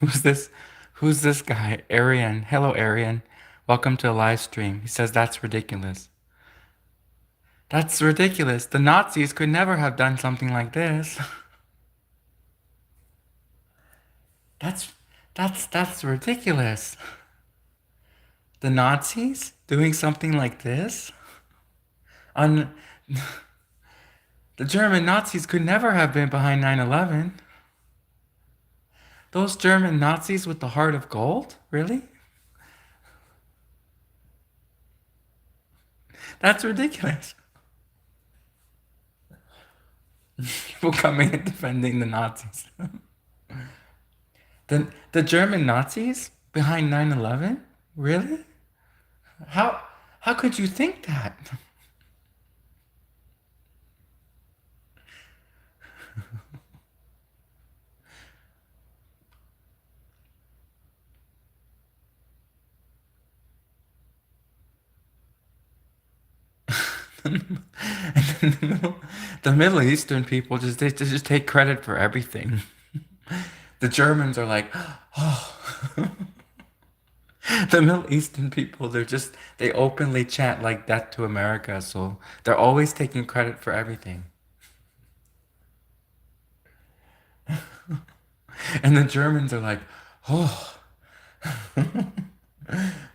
Who's this? Who's this guy? Arian. Hello, Arian. Welcome to a live stream. He says that's ridiculous. That's ridiculous. The Nazis could never have done something like this. That's that's ridiculous. The Nazis doing something like this? On the German Nazis could never have been behind 9/11. Those German Nazis with the heart of gold? Really? That's ridiculous. People coming and defending the Nazis. The German Nazis behind 9/11? Really? How how could you think that? The Middle Eastern people they just take credit for everything. The Germans are like, oh. The Middle Eastern people, they openly chant like death to America, so they're always taking credit for everything. And the Germans are like, oh,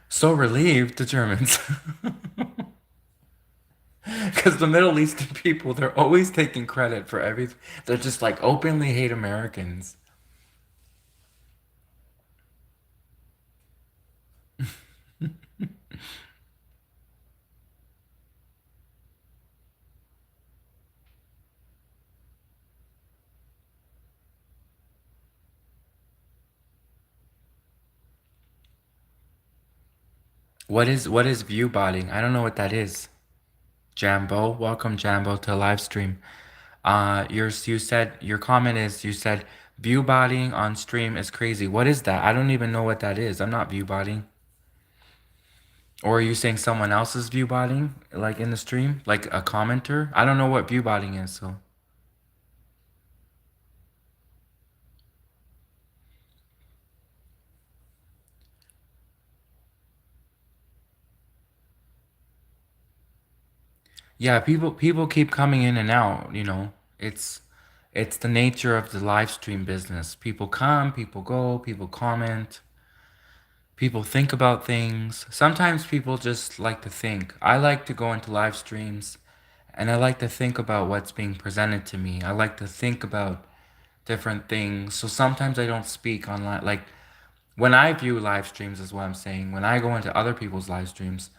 so relieved, the Germans. Because the Middle Eastern people, they're always taking credit for everything. They're just like openly hate Americans. What is view botting? I don't know what that is. Jambo, welcome Jambo to a live stream. You said your comment is you said view botting on stream is crazy. What is that? I don't even know what that is. I'm not view botting. Or are you saying someone else is view botting, like in the stream, like a commenter? I don't know what view botting is, so yeah, people keep coming in and out, you know. It's the nature of the live stream business. People come, people go, people comment, people think about things. Sometimes people just like to think. I like to go into live streams and I like to think about what's being presented to me. I like to think about different things. So sometimes I don't speak online. Like when I view live streams, is what I'm saying. When I go into other people's live streams,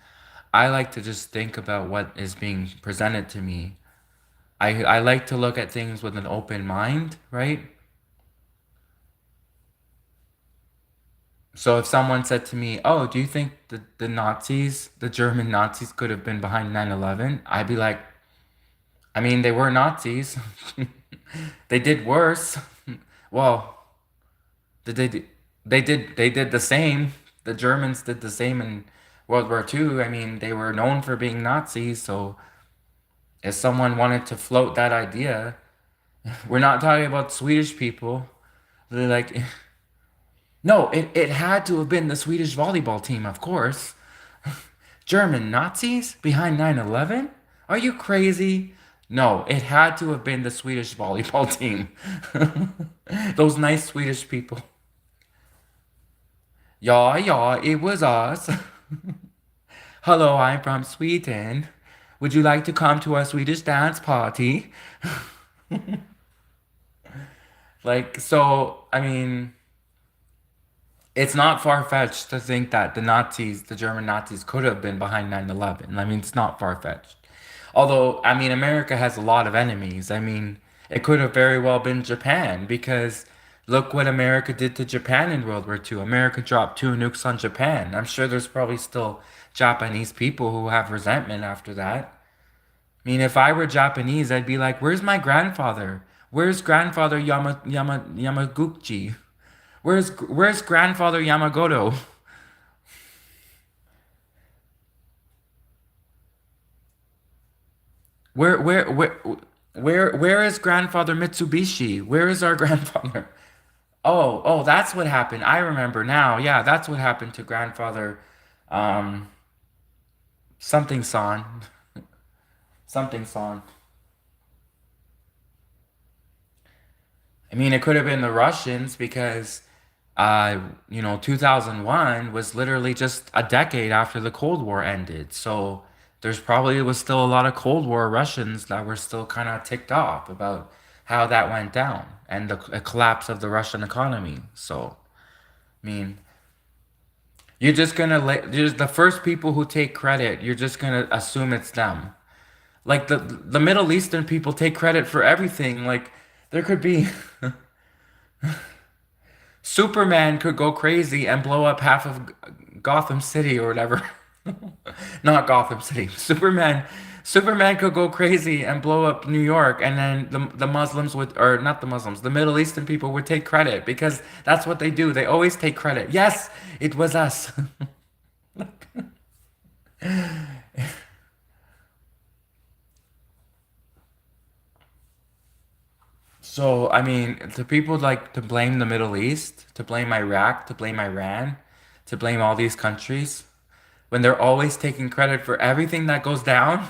I like to just think about what is being presented to me. I like to look at things with an open mind, right? So if someone said to me, "Oh, do you think the Nazis, the German Nazis could have been behind 9/11?" I'd be like, "I mean, they were Nazis. They did worse." Well, did they did the same. The Germans did the same in World War II. I mean, they were known for being Nazis, so if someone wanted to float that idea, we're not talking about Swedish people. They're like, no, it had to have been the Swedish volleyball team, of course. German Nazis behind 9/11? Are you crazy? No, it had to have been the Swedish volleyball team. Those nice Swedish people. Yeah, yeah, it was us. Hello, I'm from Sweden. Would you like to come to our Swedish dance party? Like, so, I mean, it's not far-fetched to think that the Nazis, the German Nazis, could have been behind 9/11. I mean, it's not far-fetched. Although, I mean, America has a lot of enemies. I mean, it could have very well been Japan because look what America did to Japan in World War II. America dropped two nukes on Japan. I'm sure there's probably still Japanese people who have resentment after that. I mean, if I were Japanese, I'd be like, "Where's my grandfather? Where's grandfather Yamaguchi? Where's grandfather Yamagoto? Where where where where is grandfather Mitsubishi? Where is our grandfather?" Oh, that's what happened. I remember now. Yeah, that's what happened to grandfather, um, something son, something son. I mean, it could have been the Russians because, uh, 2001 was literally just a decade after the Cold War ended. So there's probably was still a lot of Cold War Russians that were still kind of ticked off about how that went down and the collapse of the Russian economy. So, I mean, you're just gonna let just the first people who take credit, you're just gonna assume it's them. Like the Middle Eastern people take credit for everything. Like there could be Superman could go crazy and blow up half of Gotham City or whatever. Not Gotham City. Superman could go crazy and blow up New York, and then the Muslims would, or not the Muslims, the Middle Eastern people would take credit because that's what they do. They always take credit. Yes, it was us. So, I mean, the people like to blame the Middle East, to blame Iraq, to blame Iran, to blame all these countries when they're always taking credit for everything that goes down.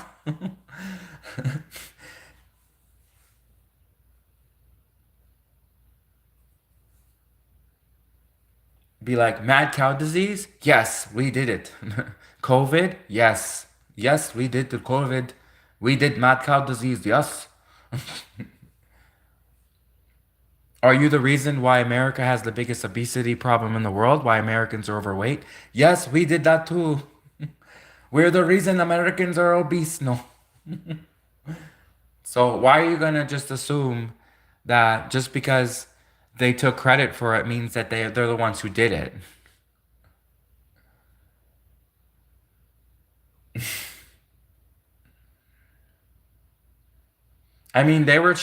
Be like, mad cow disease? Yes, we did it. COVID? Yes. Yes, we did the COVID. We did mad cow disease. Yes. Are you the reason why America has the biggest obesity problem in the world? Why Americans are overweight? Yes, we did that too. We're the reason Americans are obese. No. So why are you gonna just assume that just because they took credit for it means that they're the ones who did it? I mean, they were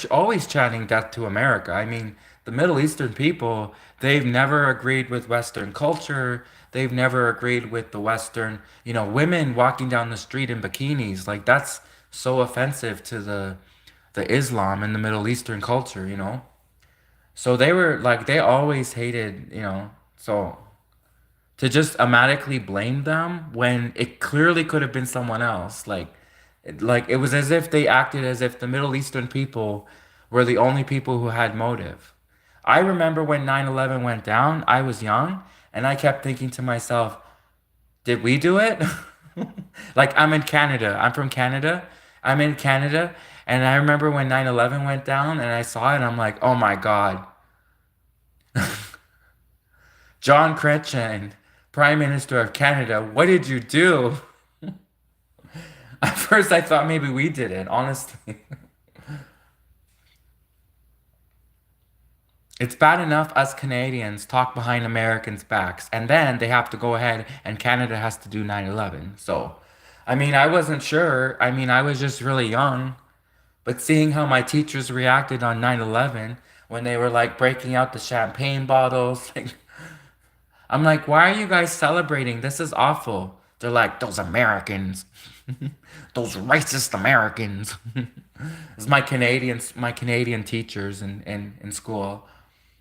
always chanting death to America. I mean, the Middle Eastern people, they've never agreed with Western culture. They've never agreed with the Western, women walking down the street in bikinis. Like that's so offensive to the Islam and the Middle Eastern culture. So they were like they always hated. So to just automatically blame them when it clearly could have been someone else. Like it was as if they acted as if the Middle Eastern people were the only people who had motive. I remember when 9/11 went down, I was young, and I kept thinking to myself, did we do it? Like I'm in Canada. I'm from Canada. I'm in Canada, and I remember when 9/11 went down and I saw it, and I'm like, oh my God. John Chrétien, Prime Minister of Canada, what did you do? At first, I thought maybe we did it, honestly. It's bad enough us Canadians talk behind Americans' backs, and then they have to go ahead and Canada has to do 9/11. So, I mean, I wasn't sure. I mean, I was just really young, but seeing how my teachers reacted on 9/11 when they were like breaking out the champagne bottles, like, I'm like, why are you guys celebrating? This is awful. They're like, those Americans, those racist Americans. It's my Canadian teachers in school.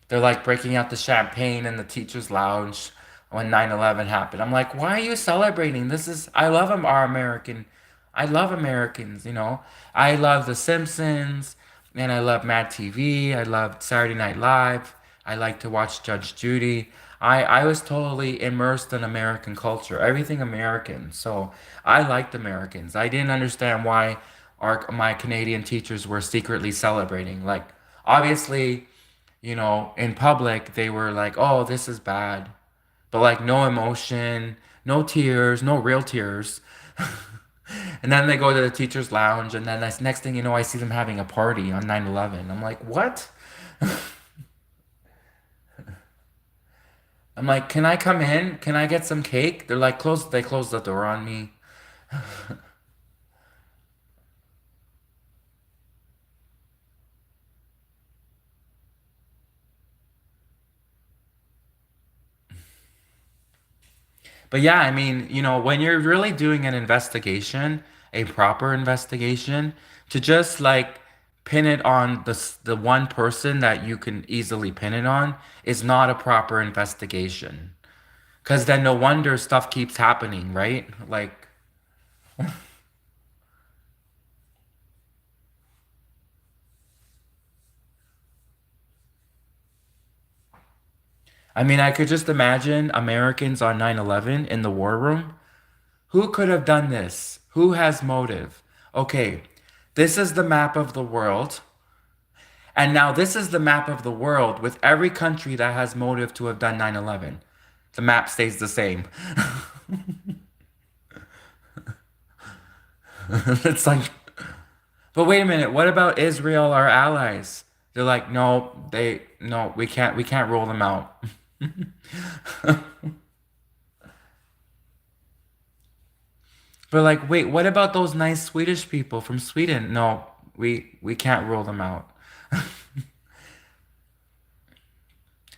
They're like breaking out the champagne in the teachers' lounge when 9/11 happened. I'm like, why are you celebrating? I love our American. I love Americans. I love The Simpsons and I love Mad TV. I love Saturday Night Live. I like to watch Judge Judy. I was totally immersed in American culture, everything American. So I liked Americans. I didn't understand why my Canadian teachers were secretly celebrating. Like, obviously, in public, they were like, oh, this is bad. But like, no emotion, no tears, no real tears. And then they go to the teacher's lounge, and then next thing you know, I see them having a party on 9/11. I'm like, what? I'm like, can I come in? Can I get some cake? They're like, they closed the door on me. But yeah, I mean, when you're really doing an investigation, a proper investigation, to just like pin it on the one person that you can easily pin it on is not a proper investigation. Because then no wonder stuff keeps happening, right? Like, I mean, I could just imagine Americans on 9/11 in the war room. Who could have done this? Who has motive? Okay, this is the map of the world. And now this is the map of the world with every country that has motive to have done 9/11. The map stays the same. It's like, but wait a minute, what about Israel, our allies? They're like, no, no, we can't roll them out. But like, wait, what about those nice Swedish people from Sweden? No, we can't roll them out.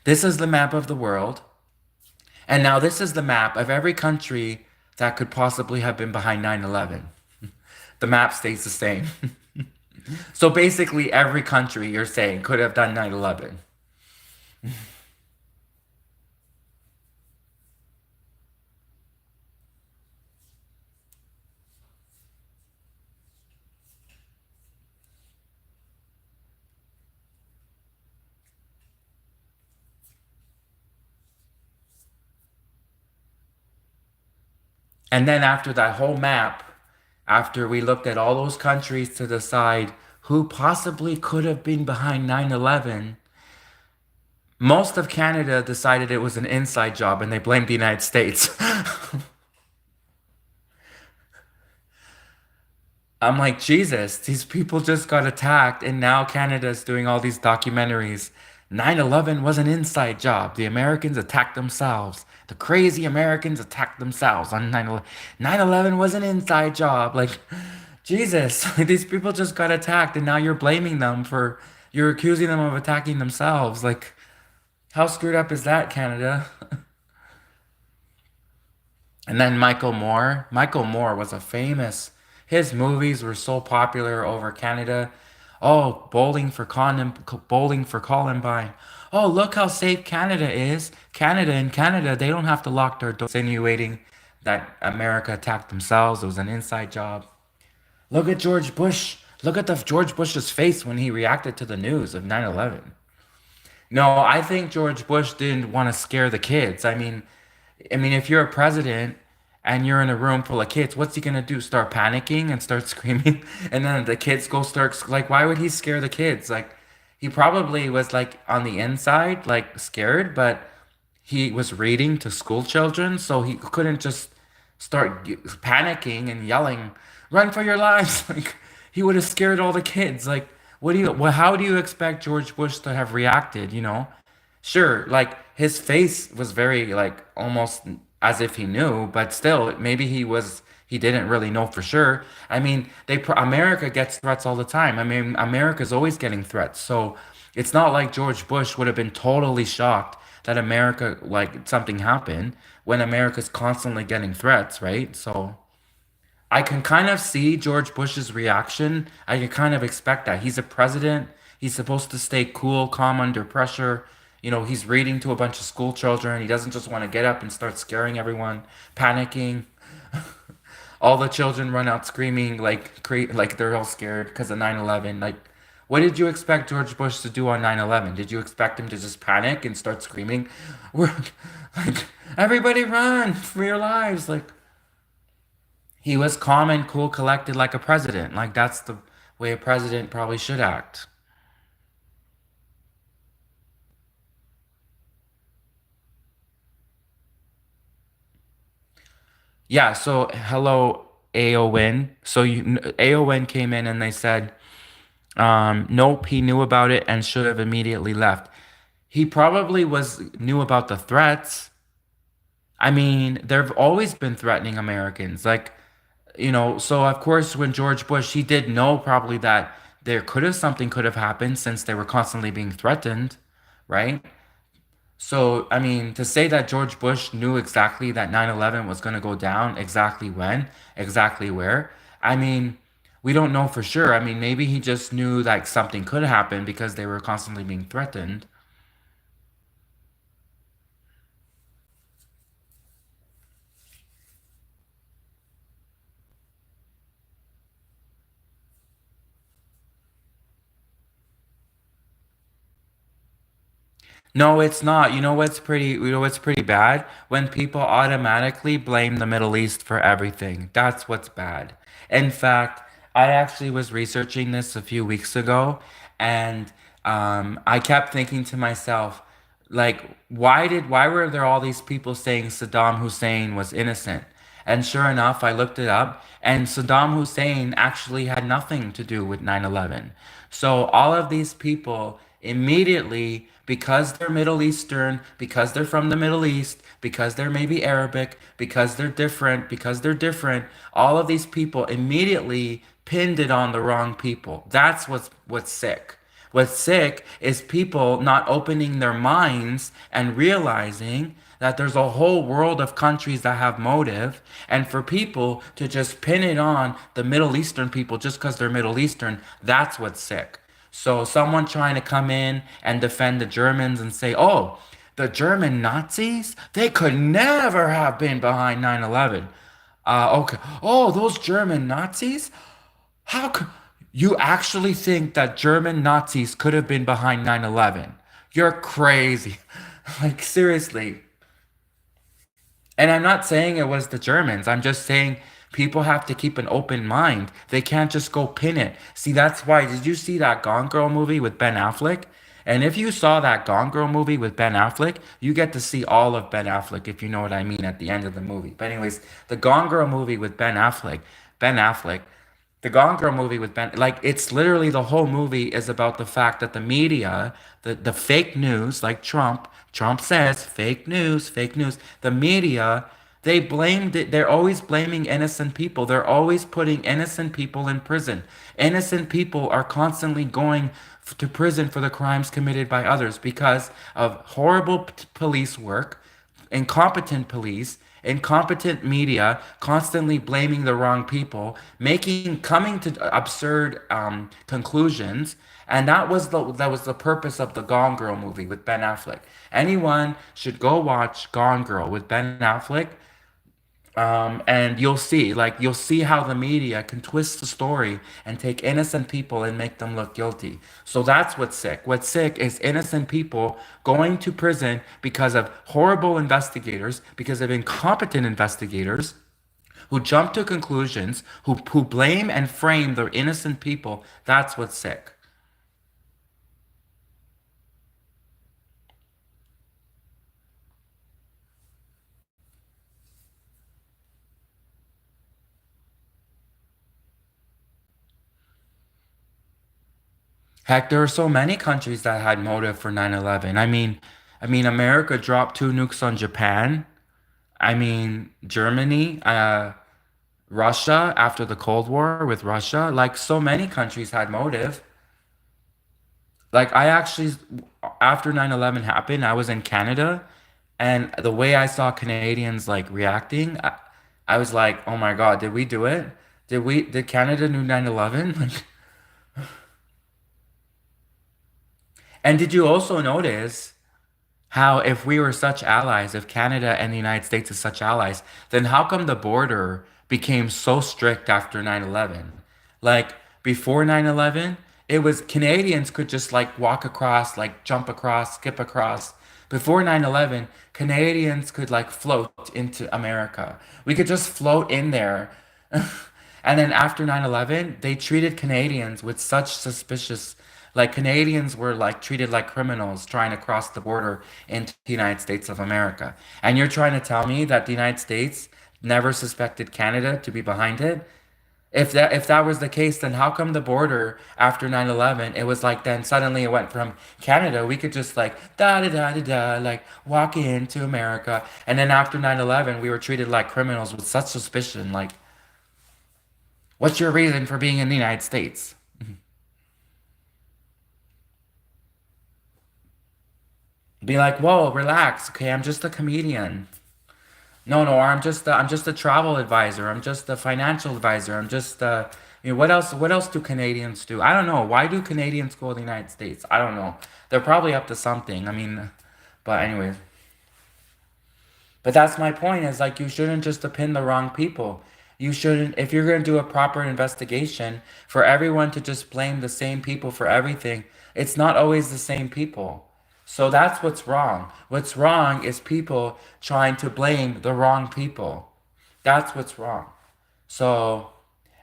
This is the map of the world. And now this is the map of every country that could possibly have been behind 9/11. The map stays the same. So basically every country you're saying could have done 9/11. And then after that whole map, after we looked at all those countries to decide who possibly could have been behind 9/11, most of Canada decided it was an inside job and they blamed the United States. I'm like, Jesus, these people just got attacked, and now Canada's doing all these documentaries. 9/11 was an inside job. The Americans attacked themselves. The crazy Americans attacked themselves on 9/11. 9/11 was an inside job. Like, Jesus, these people just got attacked, and now you're blaming them for, you're accusing them of attacking themselves. Like, how screwed up is that, Canada? And then Michael Moore. Michael Moore was a famous. His movies were so popular over Canada. Oh, bowling for Columbine. Oh, look how safe Canada is. In Canada, they don't have to lock their doors. Insinuating that America attacked themselves. It was an inside job. Look at George Bush. Look at the George Bush's face when he reacted to the news of 9/11. No, I think George Bush didn't want to scare the kids. I mean, if you're a president and you're in a room full of kids, what's he gonna do? Start panicking and start screaming, and then the kids go start like, why would he scare the kids? Like, he probably was like on the inside, like scared, but he was reading to school children, so he couldn't just start panicking and yelling, "Run for your lives!" Like, he would have scared all the kids. Like, how do you expect George Bush to have reacted? Sure, like his face was very like almost as if he knew, but still, maybe he didn't really know for sure. I mean, America gets threats all the time. I mean, America's always getting threats. So it's not like George Bush would have been totally shocked that America like something happened when America's constantly getting threats, right? So I can kind of see George Bush's reaction. I can kind of expect that. He's a president. He's supposed to stay cool, calm under pressure. He's reading to a bunch of school children. He doesn't just want to get up and start scaring everyone, panicking. All the children run out screaming like they're all scared because of 9/11. Like, what did you expect George Bush to do on 9/11? Did you expect him to just panic and start screaming? We're like, everybody run for your lives. Like, he was calm and cool, collected like a president. Like, that's the way a president probably should act. Yeah, so hello, AON. So AON came in and they said, nope, he knew about it and should have immediately left. He probably knew about the threats. I mean, there've always been threatening Americans. Like, so of course when George Bush, he did know probably that something could have happened since they were constantly being threatened, right? So, I mean, to say that George Bush knew exactly that 9/11 was going to go down, exactly when, exactly where, I mean, We don't know for sure. I mean, maybe he just knew like something could happen because they were constantly being threatened. No, it's not. You know what's pretty bad? When people automatically blame the Middle East for everything. That's what's bad. In fact, I actually was researching this a few weeks ago, and I kept thinking to myself, like, why were there all these people saying Saddam Hussein was innocent? And sure enough, I looked it up, and Saddam Hussein actually had nothing to do with 9/11. So all of these people immediately, because they're Middle Eastern, because they're from the Middle East, because they're maybe Arabic, because they're different, all of these people immediately pinned it on the wrong people. That's what's sick. What's sick is people not opening their minds and realizing that there's a whole world of countries that have motive, and for people to just pin it on the Middle Eastern people just because they're Middle Eastern, that's what's sick. So someone trying to come in and defend the Germans and say, oh, the German Nazis, they could never have been behind 9/11. Okay. Oh, those German Nazis? How could you actually think that German Nazis could have been behind 9/11? You're crazy. Like, seriously. And I'm not saying it was the Germans. I'm just saying people have to keep an open mind. They can't just go pin it. See, that's why. Did you see that Gone Girl movie with Ben Affleck? And if you saw that Gone Girl movie with Ben Affleck, you get to see all of Ben Affleck, if you know what I mean, at the end of the movie. But anyways, the Gone Girl movie with Ben Affleck, the Gone Girl movie with Ben, like it's literally the whole movie is about the fact that the media, the fake news, like Trump says, fake news. The media, they blamed it. They're always blaming innocent people. They're always putting innocent people in prison. Innocent people are constantly going to prison for the crimes committed by others because of horrible police work, incompetent police, incompetent media, constantly blaming the wrong people, coming to absurd conclusions. And that was the purpose of the Gone Girl movie with Ben Affleck. Anyone should go watch Gone Girl with Ben Affleck, and you'll see how the media can twist the story and take innocent people and make them look guilty. So that's what's sick. What's sick is innocent people going to prison because of horrible investigators, because of incompetent investigators who jump to conclusions, who blame and frame the innocent people. That's what's sick. Heck, there are so many countries that had motive for 9/11. I mean, America dropped two nukes on Japan. I mean, Germany, Russia after the Cold War with Russia, like so many countries had motive. Like I actually, after 9/11 happened, I was in Canada, and the way I saw Canadians like reacting, I was like, oh my God, did we do it? Did Canada do 9/11? Like, and did you also notice how if we were such allies, if Canada and the United States is such allies, then how come the border became so strict after 9/11? Like before 9/11, it was Canadians could just like walk across, like jump across, skip across. Before 9/11, Canadians could like float into America. We could just float in there. And then after 9/11, they treated Canadians with such suspicious, like Canadians were like treated like criminals trying to cross the border into the United States of America. And you're trying to tell me that the United States never suspected Canada to be behind it? If that was the case, then how come the border after 9/11, it was like then suddenly it went from Canada, we could just like da da da da da like walk into America, and then after 9/11, we were treated like criminals with such suspicion, like what's your reason for being in the United States? Be like, whoa, relax, okay, I'm just a comedian. No, no, I'm just a travel advisor. I'm just a financial advisor. I'm just What else do Canadians do? I don't know. Why do Canadians go to the United States? I don't know. They're probably up to something. I mean, but anyways. But that's my point is like you shouldn't just depend the wrong people. You shouldn't, if you're going to do a proper investigation, for everyone to just blame the same people for everything, it's not always the same people. So that's what's wrong. What's wrong is people trying to blame the wrong people. That's what's wrong. So,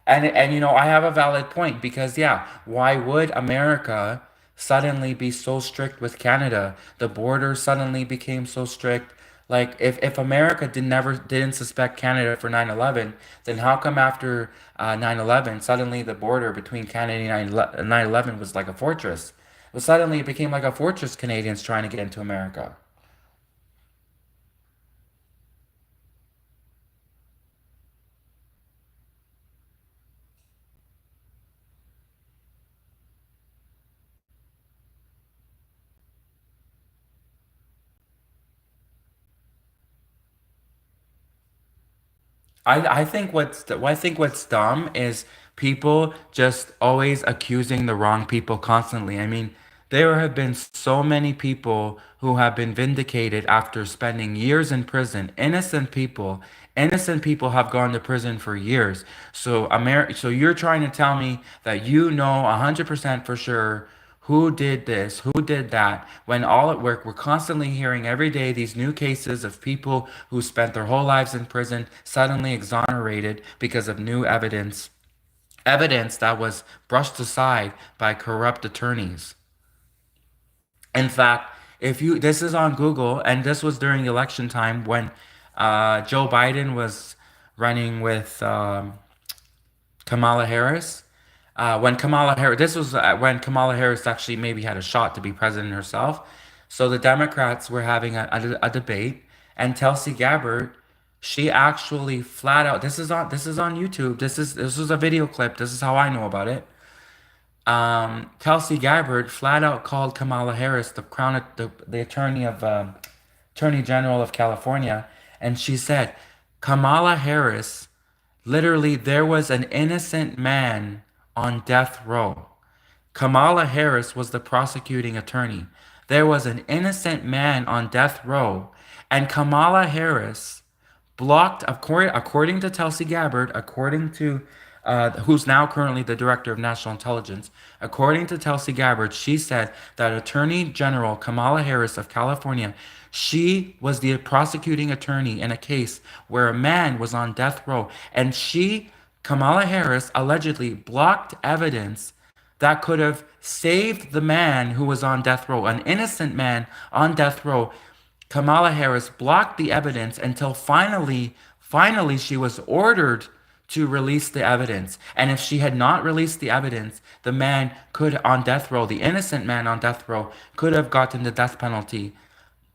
and I have a valid point because yeah, why would America suddenly be so strict with Canada? The border suddenly became so strict. Like if America didn't suspect Canada for 9/11, then how come after 9/11 suddenly the border between Canada and 9/11 was like a fortress? Well, suddenly it became like a fortress Canadians trying to get into America. I think what's dumb is people just always accusing the wrong people constantly. I mean, there have been so many people who have been vindicated after spending years in prison. Innocent people have gone to prison for years. So you're trying to tell me that you know 100% for sure who did this, who did that, when all at work, we're constantly hearing every day these new cases of people who spent their whole lives in prison suddenly exonerated because of new evidence that was brushed aside by corrupt attorneys. In fact, if you this is on Google, and this was during election time when Joe Biden was running with Kamala Harris. This was when Kamala Harris actually maybe had a shot to be president herself. So the Democrats were having a debate, and Tulsi Gabbard, she actually flat out. This is on YouTube. This is a video clip. This is how I know about it. Tulsi Gabbard flat out called Kamala Harris the attorney of Attorney General of California, and she said, Kamala Harris. Literally, there was an innocent man on death row. Kamala Harris was the prosecuting attorney. There was an innocent man on death row, and Kamala Harris blocked, according to Tulsi Gabbard, according to who's now currently the director of national intelligence, according to Tulsi Gabbard, she said that Attorney General Kamala Harris of California, she was the prosecuting attorney in a case where a man was on death row, and Kamala Harris, allegedly blocked evidence that could have saved the man who was on death row, an innocent man on death row. Kamala Harris blocked the evidence until finally she was ordered to release the evidence. And if she had not released the evidence, the man could on death row, the innocent man on death row, could have gotten the death penalty.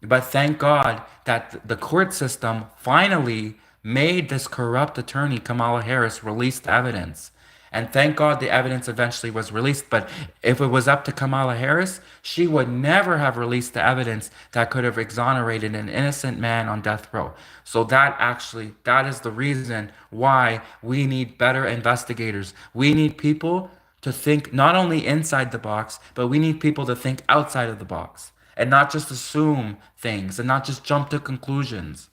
But thank God that the court system finally made this corrupt attorney, Kamala Harris, release the evidence. And thank God the evidence eventually was released. But if it was up to Kamala Harris, she would never have released the evidence that could have exonerated an innocent man on death row. So that is the reason why we need better investigators. We need people to think not only inside the box, but we need people to think outside of the box and not just assume things and not just jump to conclusions.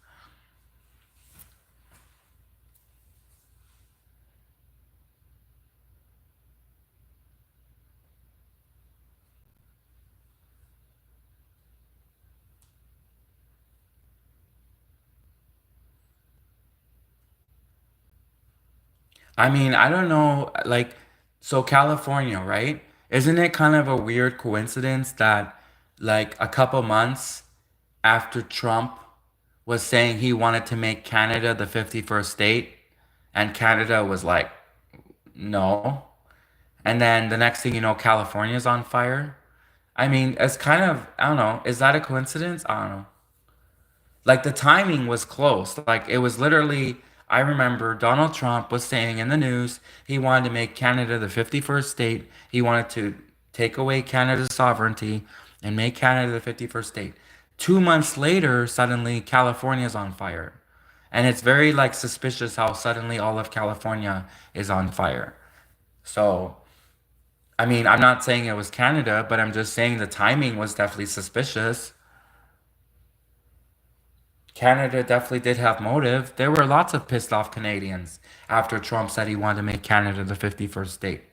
I mean, I don't know, like, so California, right? Isn't it kind of a weird coincidence that, like, a couple months after Trump was saying he wanted to make Canada the 51st state, and Canada was like, no. And then the next thing you know, California's on fire. I mean, it's kind of, I don't know, is that a coincidence? I don't know. Like the timing was close. Like it was literally, I remember Donald Trump was saying in the news he wanted to make Canada the 51st state. He wanted to take away Canada's sovereignty and make Canada the 51st state. 2 months later, suddenly California's on fire. And it's very like suspicious how suddenly all of California is on fire. So, I mean, I'm not saying it was Canada, but I'm just saying the timing was definitely suspicious. Canada definitely did have motive. There were lots of pissed off Canadians after Trump said he wanted to make Canada the 51st state.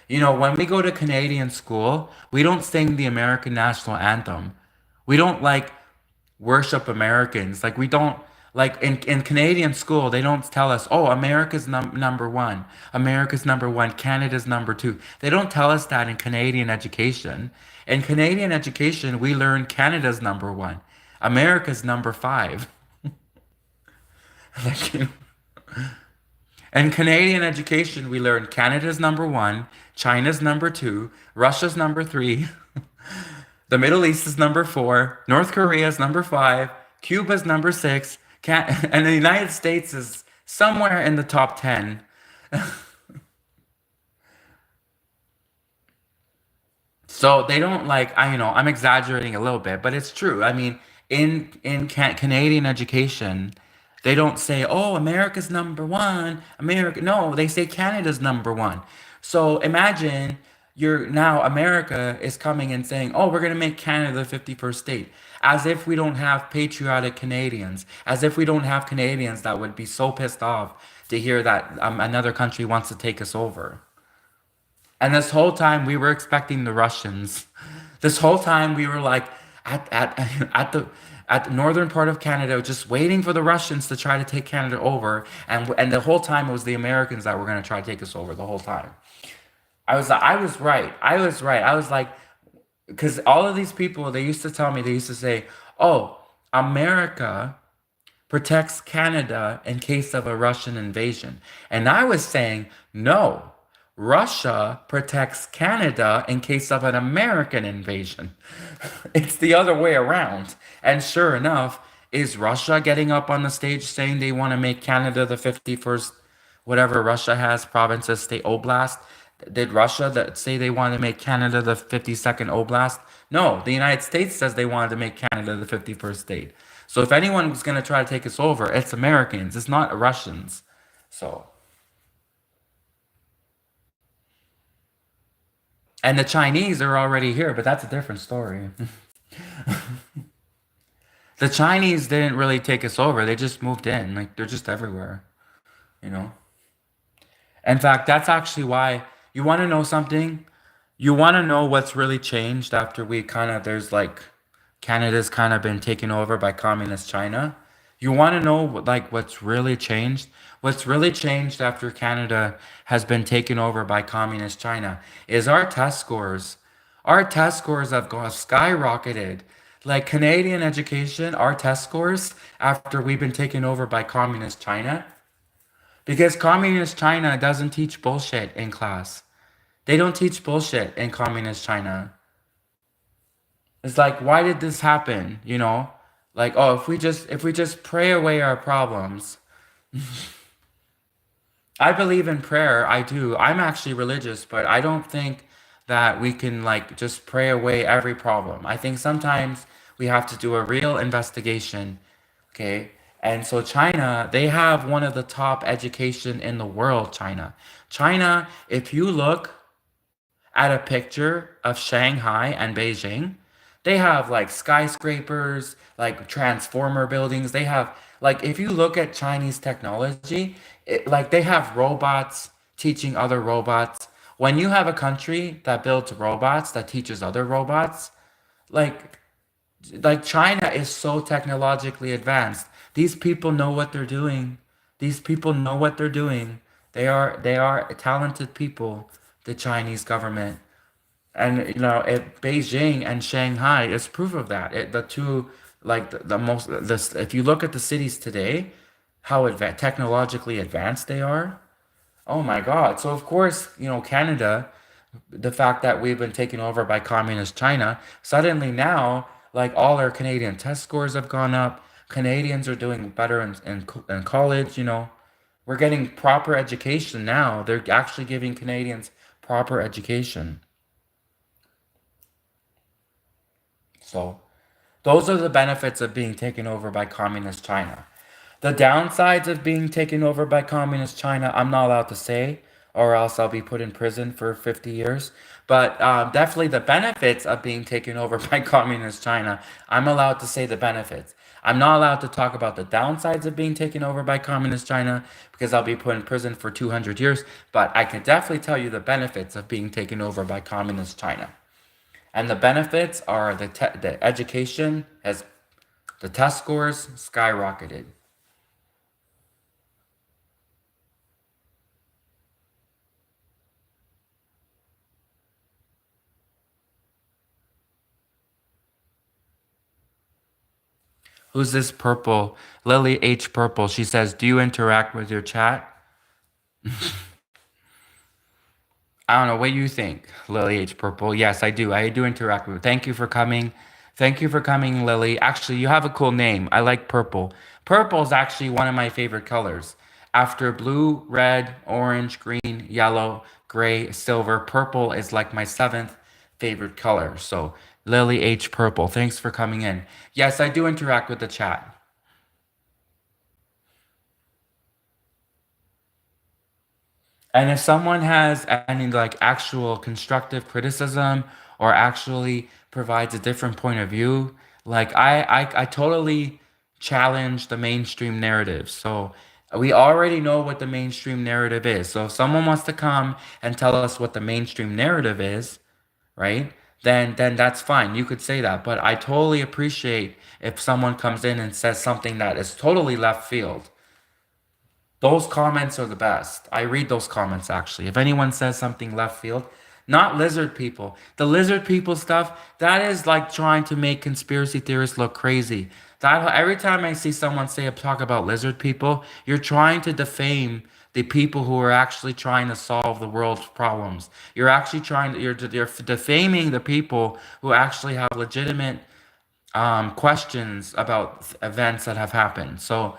You know, when we go to Canadian school, we don't sing the American national anthem. We don't like worship Americans. Like we don't like in Canadian school, they don't tell us, "Oh, America's number 1. America's number 1, Canada's number 2." They don't tell us that in Canadian education. In Canadian education, we learn Canada's number 1. America's number 5. Like, in Canadian education, we learn Canada's number 1, China's number 2, Russia's number 3, the Middle East is number 4, North Korea is number 5, Cuba's number 6, and the United States is somewhere in the top 10. So they don't like I'm exaggerating a little bit, but it's true. I mean, in Canadian education, they don't say, "Oh, America's number 1." America, no, they say Canada's number 1. So imagine you're now America is coming and saying, "Oh, we're going to make Canada the 51st state." As if we don't have patriotic Canadians, as if we don't have Canadians that would be so pissed off to hear that another country wants to take us over. And this whole time we were expecting the Russians. This whole time we were like at at the northern part of Canada, just waiting for the Russians to try to take Canada over. And the whole time it was the Americans that were going to try to take us over the whole time. I was right. I was right. I was like, because all of these people they used to tell me they used to say, "Oh, America protects Canada in case of a Russian invasion." And I was saying, no, Russia protects Canada in case of an American invasion. It's the other way around. And sure enough, is Russia getting up on the stage saying they want to make Canada the 51st, whatever Russia has, provinces, state, oblast? Did Russia that say they wanted to make Canada the 52nd oblast? No, the United States says they wanted to make Canada the 51st state. So if anyone's going to try to take us over, it's Americans. It's not Russians. So, and the Chinese are already here, but that's a different story. The Chinese didn't really take us over. They just moved in. Like they're just everywhere, you know. In fact, that's actually why you want to know something. You want to know what's really changed after we kind of there's like Canada's kind of been taken over by communist China. You want to know like what's really changed? What's really changed after Canada has been taken over by communist China is our test scores. Our test scores have gone skyrocketed. Like Canadian education, our test scores after we've been taken over by communist China, because communist China doesn't teach bullshit in class. They don't teach bullshit in communist China. It's like, why did this happen? You know, like, oh, if we just pray away our problems. I believe in prayer. I do. I'm actually religious, but I don't think that we can like just pray away every problem. I think sometimes we have to do a real investigation. Okay. And so China, they have one of the top education in the world, China. China, if you look at a picture of Shanghai and Beijing, they have like skyscrapers, like transformer buildings. They have like if you look at Chinese technology, like they have robots teaching other robots. When you have a country that builds robots that teaches other robots, like China is so technologically advanced. These people know what they're doing. These people know what they're doing. They are talented people, the Chinese government. And Beijing and Shanghai is proof of that. The two, like the most, this if you look at the cities today, how technologically advanced they are. Oh my God! So of course, Canada, the fact that we've been taken over by communist China, suddenly now, like all our Canadian test scores have gone up. Canadians are doing better in college. We're getting proper education now. They're actually giving Canadians proper education. So those are the benefits of being taken over by communist China. The downsides of being taken over by communist China, I'm not allowed to say. or else I'll be put in prison for 50 years. But definitely the benefits of being taken over by communist China, I'm allowed to say the benefits. I'm not allowed to talk about the downsides of being taken over by communist China because I'll be put in prison for 200 years, but I can definitely tell you the benefits of being taken over by communist China. And the benefits are the education has the test scores skyrocketed. Who's this purple? Lily H. Purple. She says, "Do you interact with your chat?" I don't know. What do you think, Lily H. Purple? Yes, I do. I do interact with. Thank you for coming. Thank you for coming, Lily. Actually, you have a cool name. I like purple. Purple is actually one of my favorite colors. After blue, red, orange, green, yellow, gray, silver, purple is like my seventh favorite color. So, Lily H. Purple, thanks for coming in. Yes, I do interact with the chat. And if someone has any like actual constructive criticism or actually provides a different point of view, like I totally challenge the mainstream narrative. So we already know what the mainstream narrative is. So if someone wants to come and tell us what the mainstream narrative is, right? Then that's fine. You could say that. But I totally appreciate if someone comes in and says something that is totally left field. Those comments are the best. I read those comments actually. If anyone says something left field, not lizard people. The lizard people stuff, that is like trying to make conspiracy theorists look crazy. That every time I see someone say talk about lizard people, you're trying to defame the people who are actually trying to solve the world's problems. You're actually you're defaming the people who actually have legitimate questions about events that have happened. So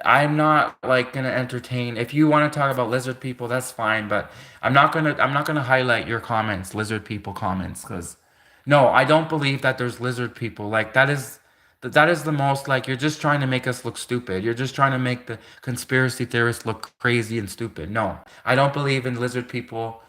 I'm not like gonna entertain. If you want to talk about lizard people, that's fine, but I'm not gonna highlight your comments, lizard people comments, because no, I don't believe that there's lizard people. Like that is the most like you're just trying to make us look stupid. You're just trying to make the conspiracy theorists look crazy and stupid. No, I don't believe in lizard people.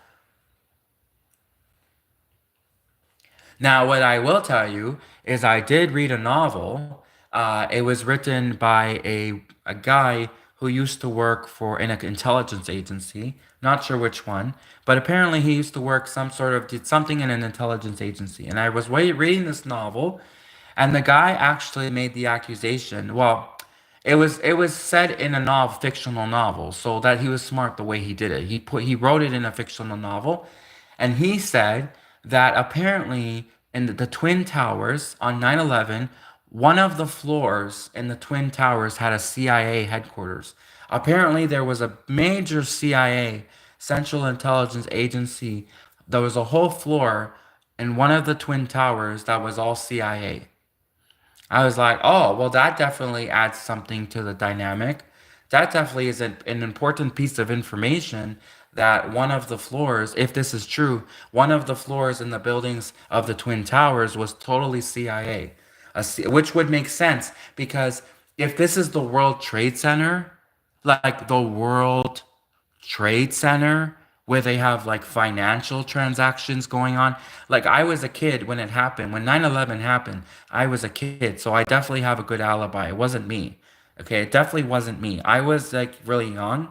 Now, what I will tell you is I did read a novel. It was written by a guy who used to work for an intelligence agency. Not sure which one, but apparently he used to work some sort of did something in an intelligence agency. And I was reading this novel, and the guy actually made the accusation. Well, it was said in a novel, fictional novel, so that he was smart the way he did it. He wrote it in a fictional novel, and he said that apparently in the Twin Towers on 9/11, one of the floors in the Twin Towers had a CIA headquarters. Apparently there was a major CIA, Central Intelligence Agency. There was a whole floor in one of the Twin Towers that was all CIA. I was like, oh, well, that definitely adds something to the dynamic. That definitely is an important piece of information that one of the floors, if this is true, one of the floors in the buildings of the Twin Towers was totally CIA, which would make sense because if this is the World Trade Center, like the World Trade Center where they have like financial transactions going on. Like I was a kid when it happened. When 9/11 happened, I was a kid, so I definitely have a good alibi. It wasn't me. Okay, it definitely wasn't me. I was like really young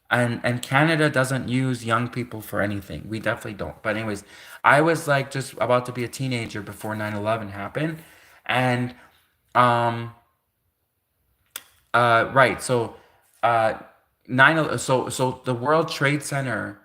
and Canada doesn't use young people for anything. We definitely don't. But anyways, I was like just about to be a teenager before 9/11 happened. And um right, so uh so the World Trade Center,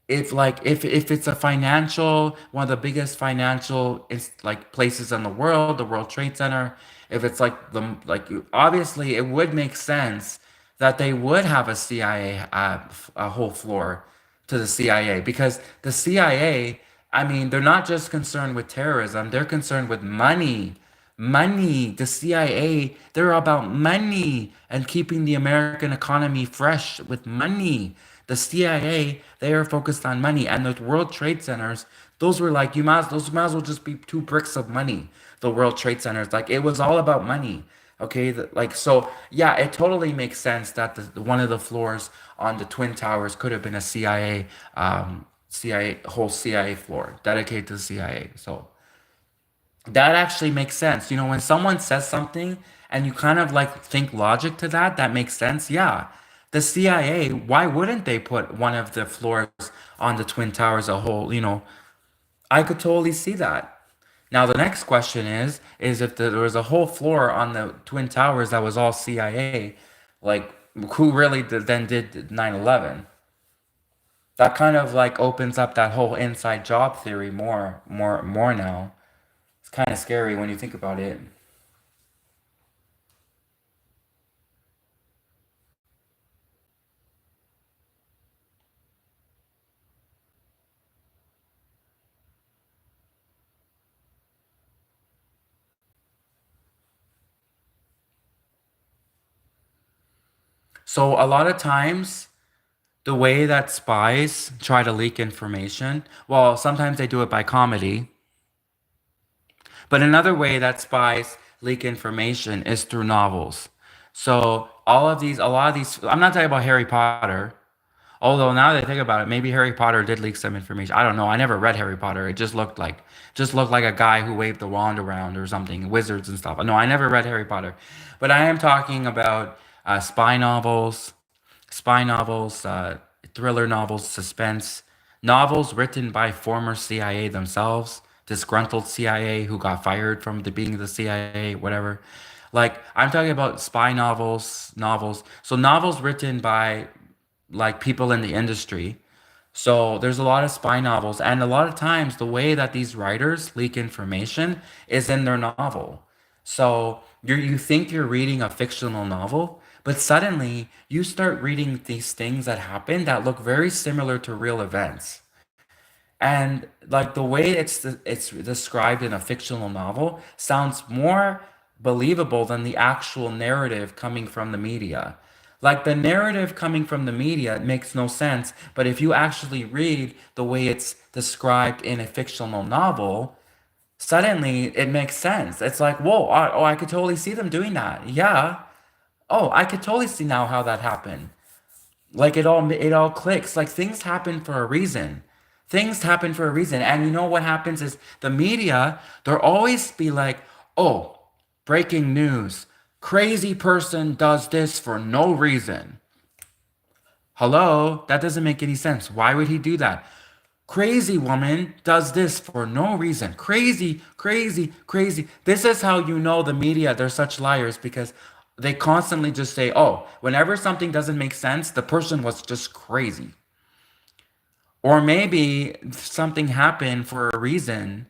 if it's a financial one of the biggest financial like places in the world, the World Trade Center, if it's like the like obviously it would make sense that they would have a CIA a whole floor to the CIA because the CIA, I mean, they're not just concerned with terrorism, they're concerned with money. Money. The CIA, they're about money and keeping the American economy fresh with money. The CIA, they are focused on money. And the World Trade Centers, those were like, those might as well just be two bricks of money. The World Trade Centers, like it was all about money. Okay, like so, yeah, it totally makes sense that one of the floors on the Twin Towers could have been a CIA whole CIA floor dedicated to the CIA. So that actually makes sense. You know, when someone says something and you kind of like think logic to that, that makes sense. Yeah, the CIA, why wouldn't they put one of the floors on the Twin Towers a whole? You know, I could totally see that. Now the next question is if there was a whole floor on the Twin Towers that was all CIA, like who really then did 9/11? That kind of like opens up that whole inside job theory more now. It's kind of scary when you think about it. So a lot of times the way that spies try to leak information, well, sometimes they do it by comedy, but another way that spies leak information is through novels. So a lot of these, I'm not talking about Harry Potter. Although now that I think about it, maybe Harry Potter did leak some information. I don't know. I never read Harry Potter. It just looked like a guy who waved the wand around or something, wizards and stuff. No, I never read Harry Potter. But I am talking about spy novels, thriller novels, suspense novels written by former CIA themselves, disgruntled CIA who got fired from being the CIA, whatever. Like I'm talking about spy novels. So novels written by like people in the industry. So there's a lot of spy novels, and a lot of times the way that these writers leak information is in their novel. So you think you're reading a fictional novel, but suddenly you start reading these things that happen that look very similar to real events. And like the way it's described in a fictional novel sounds more believable than the actual narrative coming from the media. Like the narrative coming from the media makes no sense, but if you actually read the way it's described in a fictional novel, suddenly it makes sense. It's like, whoa, I could totally see them doing that. Yeah. Oh, I could totally see now how that happened. Like it all clicks. Like things happen for a reason. Things happen for a reason. And you know what happens is the media, they'll always be like, "Oh, breaking news. Crazy person does this for no reason." Hello? That doesn't make any sense. Why would he do that? Crazy woman does this for no reason. Crazy, crazy, crazy. This is how you know the media, they're such liars because they constantly just say, oh, whenever something doesn't make sense, the person was just crazy. Or maybe something happened for a reason.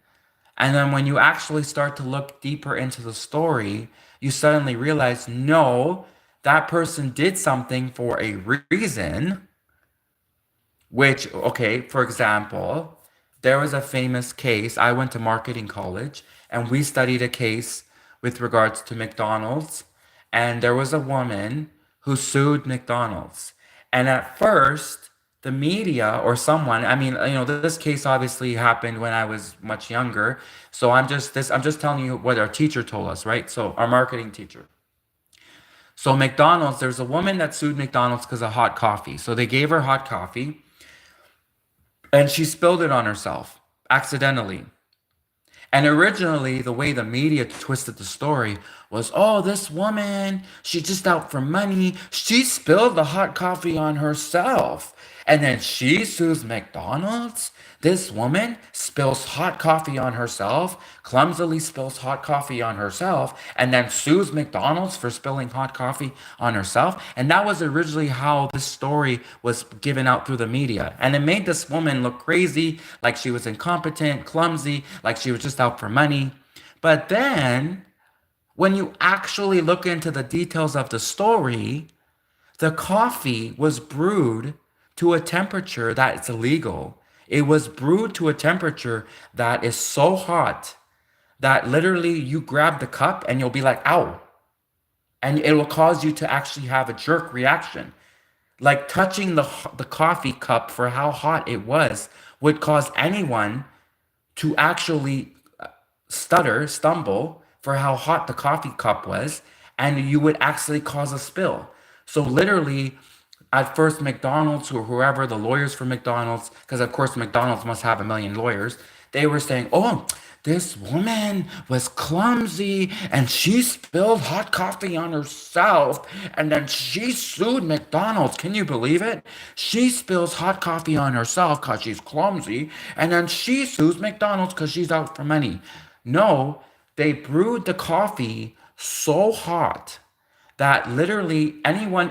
And then when you actually start to look deeper into the story, you suddenly realize, no, that person did something for a reason. Which, okay, for example, there was a famous case. I went to marketing college and we studied a case with regards to McDonald's. And there was a woman who sued McDonald's. And at first, the media or someone, I mean, this case obviously happened when I was much younger. So I'm just telling you what our teacher told us, right? So our marketing teacher. So McDonald's, there's a woman that sued McDonald's because of hot coffee. So they gave her hot coffee and she spilled it on herself accidentally. And originally, the way the media twisted the story was, oh, this woman, she's just out for money. She spilled the hot coffee on herself. And then she sues McDonald's. This woman spills hot coffee on herself, clumsily spills hot coffee on herself, and then sues McDonald's for spilling hot coffee on herself. And that was originally how this story was given out through the media. And it made this woman look crazy, like she was incompetent, clumsy, like she was just out for money. But then, when you actually look into the details of the story, the coffee was brewed to a temperature that it's illegal. It was brewed to a temperature that is so hot that literally you grab the cup and you'll be like, ow. And it will cause you to actually have a jerk reaction. Like touching the coffee cup for how hot it was would cause anyone to actually stumble for how hot the coffee cup was. and you would actually cause a spill. So literally, at first McDonald's or whoever the lawyers for McDonald's, because of course McDonald's must have a million lawyers, they were saying, "Oh, this woman was clumsy and she spilled hot coffee on herself and then she sued McDonald's. Can you believe it? She spills hot coffee on herself because she's clumsy and then she sues McDonald's because she's out for money." No, they brewed the coffee so hot that literally anyone,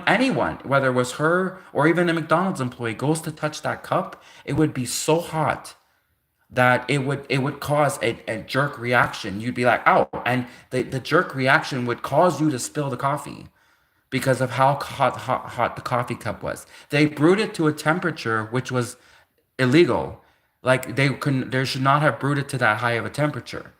whether it was her or even a McDonald's employee, goes to touch that cup, it would be so hot that it would cause a jerk reaction. You'd be like, "Ow," and the jerk reaction would cause you to spill the coffee because of how hot the coffee cup was. They brewed it to a temperature which was illegal. Like they should not have brewed it to that high of a temperature.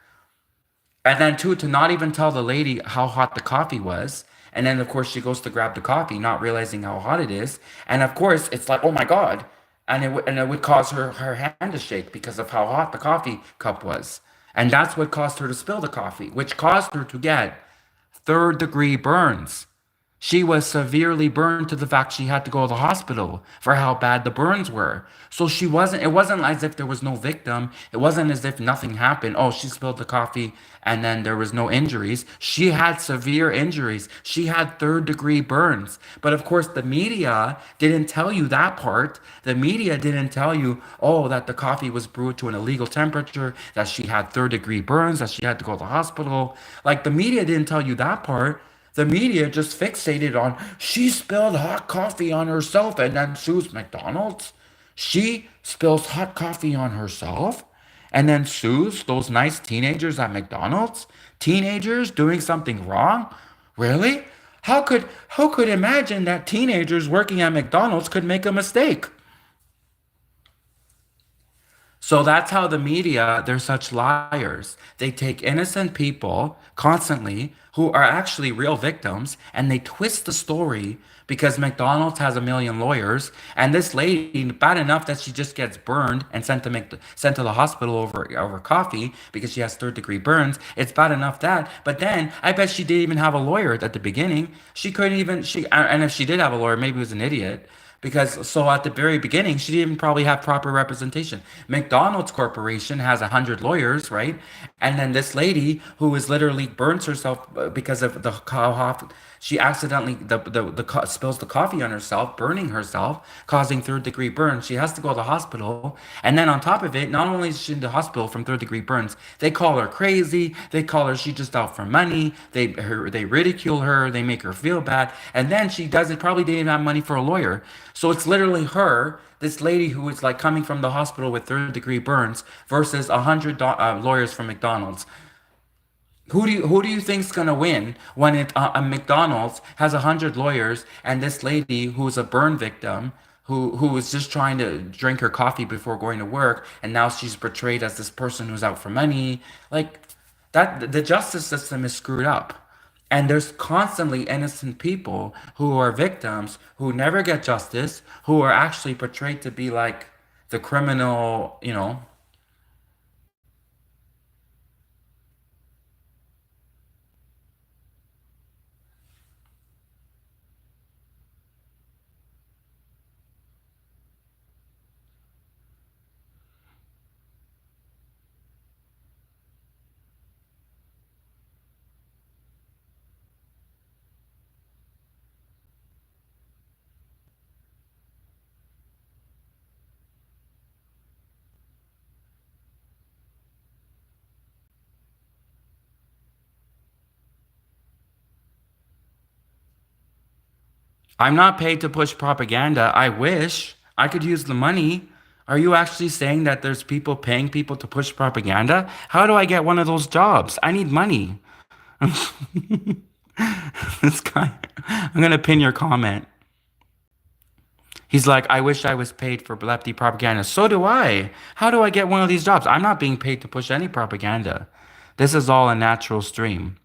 And then too, to not even tell the lady how hot the coffee was. And then of course she goes to grab the coffee, not realizing how hot it is. And of course it's like, oh my God. And it would cause her hand to shake because of how hot the coffee cup was. And that's what caused her to spill the coffee, which caused her to get third degree burns. She was severely burned to the fact she had to go to the hospital for how bad the burns were. So it wasn't as if there was no victim. It wasn't as if nothing happened. Oh, she spilled the coffee and then there was no injuries. She had severe injuries. She had third degree burns. But of course, the media didn't tell you that part. The media didn't tell you, oh, that the coffee was brewed to an illegal temperature, that she had third degree burns, that she had to go to the hospital. Like the media didn't tell you that part. The media just fixated on she spilled hot coffee on herself and then sues McDonald's. She spills hot coffee on herself and then sues those nice teenagers at McDonald's. Teenagers doing something wrong? Really? Who could imagine that teenagers working at McDonald's could make a mistake? So that's how the media, they're such liars. They take innocent people constantly who are actually real victims and they twist the story because McDonald's has a million lawyers and this lady, bad enough that she just gets burned and sent to the hospital over coffee because she has third degree burns. It's bad enough that, but then I bet she didn't even have a lawyer at the beginning. She couldn't even she and if she did have a lawyer, maybe it was an idiot. Because so at the very beginning, she didn't probably have proper representation. McDonald's Corporation has 100 lawyers, right? And then this lady who is literally burns herself because of the how she accidentally spills the coffee on herself, burning herself, causing third degree burns. She has to go to the hospital, and then on top of it, not only is she in the hospital from third degree burns, they call her crazy. They call her she just out for money. They ridicule her. They make her feel bad, and then she does it. Probably didn't even have money for a lawyer, so it's literally her. This lady who is like coming from the hospital with third degree burns versus 100 lawyers from McDonald's. Who do you think's gonna win when a McDonald's has 100 lawyers and this lady who's a burn victim who was just trying to drink her coffee before going to work and now she's portrayed as this person who's out for money, like that the justice system is screwed up. And there's constantly innocent people who are victims who never get justice, who are actually portrayed to be like the criminal. I'm not paid to push propaganda. I wish I could use the money. Are you actually saying that there's people paying people to push propaganda? How do I get one of those jobs? I need money. This guy, I'm gonna pin your comment. He's like, I wish I was paid for lefty propaganda. So do I. How do I get one of these jobs? I'm not being paid to push any propaganda. This is all a natural stream.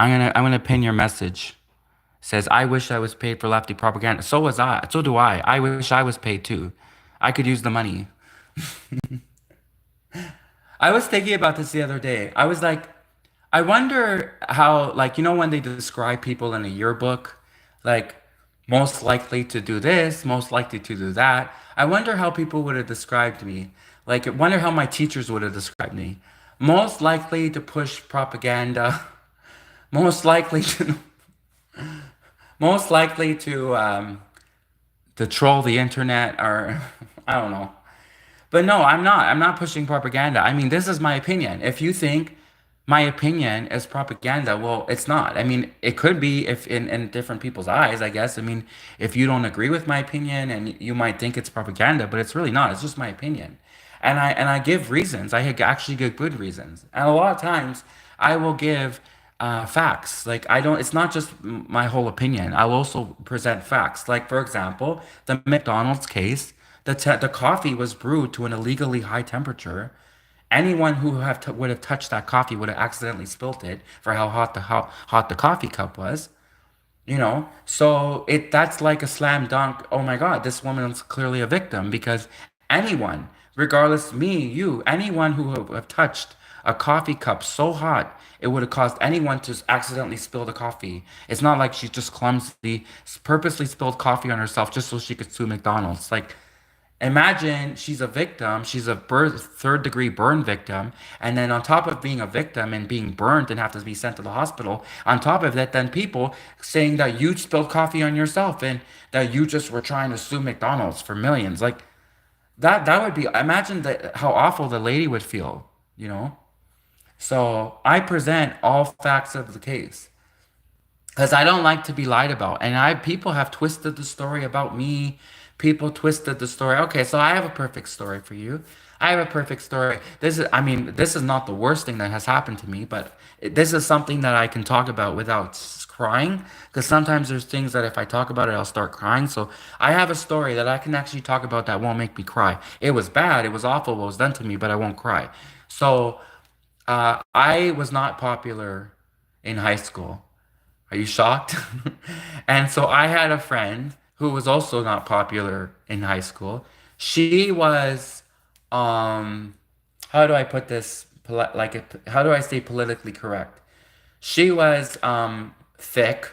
I'm gonna pin your message. Says, I wish I was paid for lefty propaganda. So was I. So do I. I wish I was paid too. I could use the money. I was thinking about this the other day. I was like, I wonder how, like, when they describe people in a yearbook, like, most likely to do this, most likely to do that. I wonder how people would have described me. Like, I wonder how my teachers would have described me. Most likely to push propaganda, most likely to, most likely to troll the internet, or I don't know. But no, I'm not. I'm not pushing propaganda. I mean, this is my opinion. If you think my opinion is propaganda, well, it's not. I mean, it could be if in different people's eyes, I guess. I mean, if you don't agree with my opinion and you might think it's propaganda, but it's really not. It's just my opinion. And I give reasons. Actually give good reasons. And a lot of times I will give facts. Like I don't. It's not just my whole opinion. I will also present facts. Like for example, the McDonald's case. The coffee was brewed to an illegally high temperature. Anyone who would have touched that coffee would have accidentally spilt it for how hot the coffee cup was. So that's like a slam dunk. Oh my God, this woman's clearly a victim because anyone, regardless me, you, anyone who have touched a coffee cup so hot it would have caused anyone to accidentally spill the coffee. It's not like she just clumsily, purposely spilled coffee on herself just so she could sue McDonald's. Like, imagine she's a victim, she's a third degree burn victim, and then on top of being a victim and being burned and have to be sent to the hospital, on top of that, then people saying that you spilled coffee on yourself and that you just were trying to sue McDonald's for millions. Like that would be imagine that how awful the lady would feel, you know? So I present all facts of the case because I don't like to be lied about. And I people have twisted the story about me. People twisted the story. Okay, so I have a perfect story for you. I have a perfect story. I mean, this is not the worst thing that has happened to me, but this is something that I can talk about without crying. Because sometimes there's things that if I talk about it, I'll start crying. So I have a story that I can actually talk about that won't make me cry. It was bad. It was awful what was done to me, but I won't cry. So I was not popular in high school. Are you shocked? And so I had a friend who was also not popular in high school. She was, um, how do I put this? How do I say politically correct? She was thick.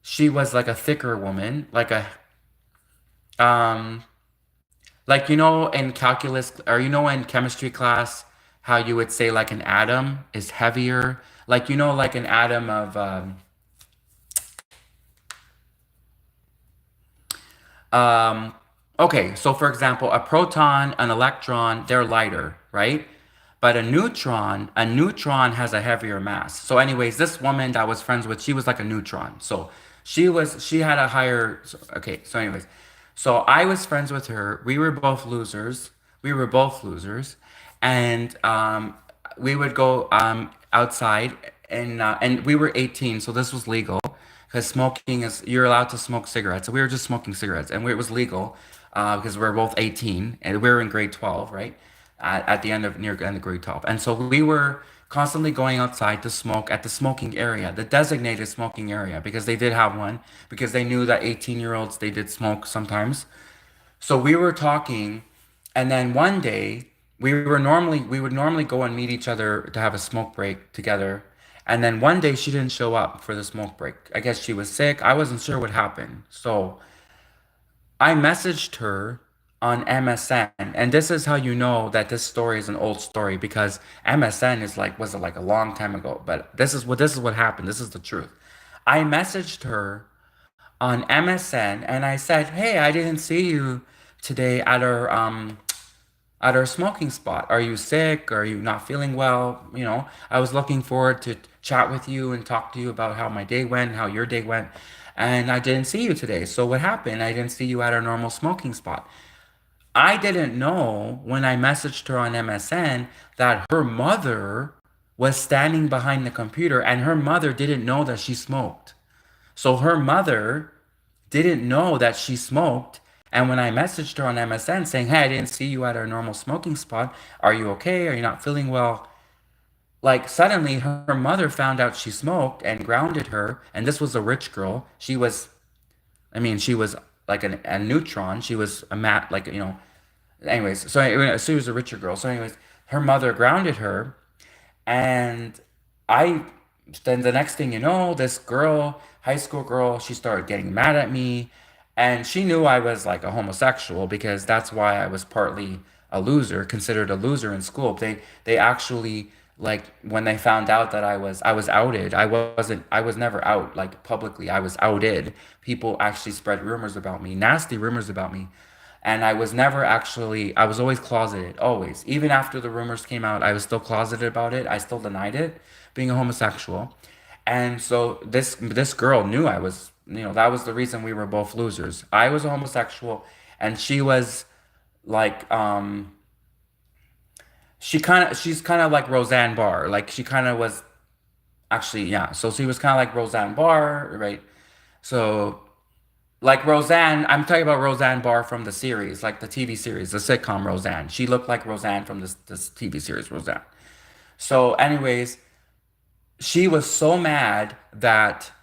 She was like a thicker woman, um, like in calculus or in chemistry class, how you would say like an atom is heavier. Like like an atom of Um, okay, so for example, a proton, an electron, they're lighter, right? But a neutron has a heavier mass. So, anyways, this woman that I was friends with, she was like a neutron. So she had a higher. Okay, so anyways, so I was friends with her. We were both losers. We were both losers, and we would go outside, and we were 18, so this was legal because smoking is you're allowed to smoke cigarettes. So we were just smoking cigarettes, and it was legal because we were both 18, and we were in grade 12, right? At the end of near end of grade 12, and so we were constantly going outside to smoke at the smoking area, the designated smoking area, because they did have one because they knew that 18-year-olds they did smoke sometimes. So we were talking, and then one day we would normally go and meet each other to have a smoke break together. And then one day she didn't show up for the smoke break. I guess she was sick. I wasn't sure what happened. So I messaged her on MSN, and this is how you know that this story is an old story because MSN is like was like a long time ago. But this is what happened. This is the truth. I messaged her on MSN and I said, "Hey, I didn't see you today at our smoking spot. Are you sick? Are you not feeling well? I was looking forward to chat with you and talk to you about how my day went, how your day went, and I didn't see you today. So what happened? I didn't see you at our normal smoking spot." I didn't know when I messaged her on MSN that her mother was standing behind the computer and her mother didn't know that she smoked. So her mother didn't know that she smoked. And when I messaged her on MSN saying, "Hey, I didn't see you at our normal smoking spot. Are you okay? Are you not feeling well?" Like suddenly her mother found out she smoked and grounded her. And this was a rich girl. She was like a neutron. She was a mat, like. Anyways, so she was a richer girl. So anyways, her mother grounded her, and I then the next thing you know, this girl, high school girl, she started getting mad at me, and she knew I was like a homosexual because that's why I was partly a loser, considered a loser in school. They actually, like, when they found out that I was outed. I was never out like publicly. I was outed. People actually spread rumors about me, nasty rumors about me. And I was never actually, I was always closeted, always. Even after the rumors came out, I was still closeted about it. I still denied it, being a homosexual. And so this girl knew I was, that was the reason we were both losers. I was a homosexual, and she was like, she's kind of like Roseanne Barr. Like, she kind of was actually, yeah. So she was kind of like Roseanne Barr, right? So, like Roseanne, I'm talking about Roseanne Barr from the series, like the TV series, the sitcom Roseanne. She looked like Roseanne from this TV series, Roseanne. So, anyways, she was so mad that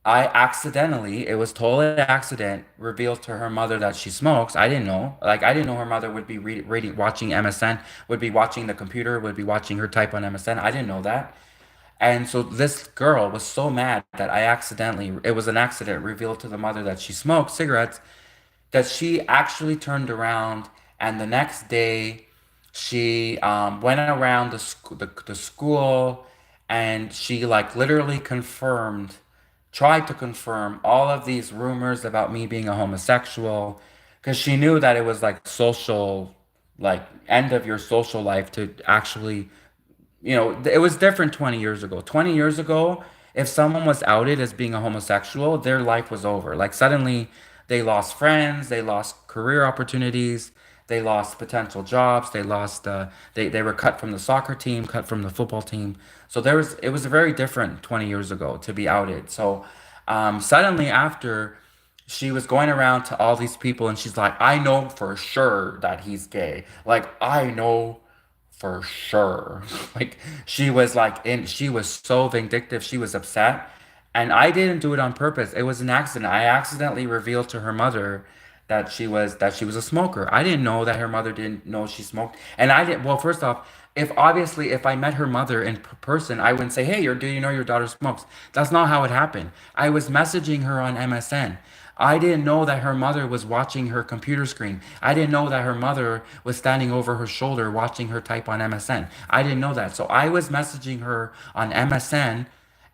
I accidentally, it was totally an accident, revealed to her mother that she smokes. I didn't know. Like, I didn't know her mother would be reading, watching MSN, would be watching the computer, would be watching her type on MSN. I didn't know that. And so this girl was so mad that I accidentally, it was an accident, revealed to the mother that she smoked cigarettes, that she actually turned around, and the next day she went around the school, and she like literally confirmed, tried to confirm all of these rumors about me being a homosexual, because she knew that it was like social, like end of your social life to actually, it was different 20 years ago. 20 years ago, if someone was outed as being a homosexual, their life was over. Like, suddenly they lost friends, they lost career opportunities, they lost potential jobs, they were cut from the soccer team, cut from the football team. So it was very different 20 years ago to be outed. So suddenly after, she was going around to all these people, and she's like, I know for sure that he's gay. Like, I know for sure. Like, she was so vindictive. She was upset. And I didn't do it on purpose. It was an accident. I accidentally revealed to her mother that she was a smoker. I didn't know that her mother didn't know she smoked. And I didn't, well, first off, if I met her mother in person, I wouldn't say, "Hey, do you know your daughter smokes?" That's not how it happened. I was messaging her on MSN. I didn't know that her mother was watching her computer screen. I didn't know that her mother was standing over her shoulder watching her type on MSN. I didn't know that. So I was messaging her on MSN,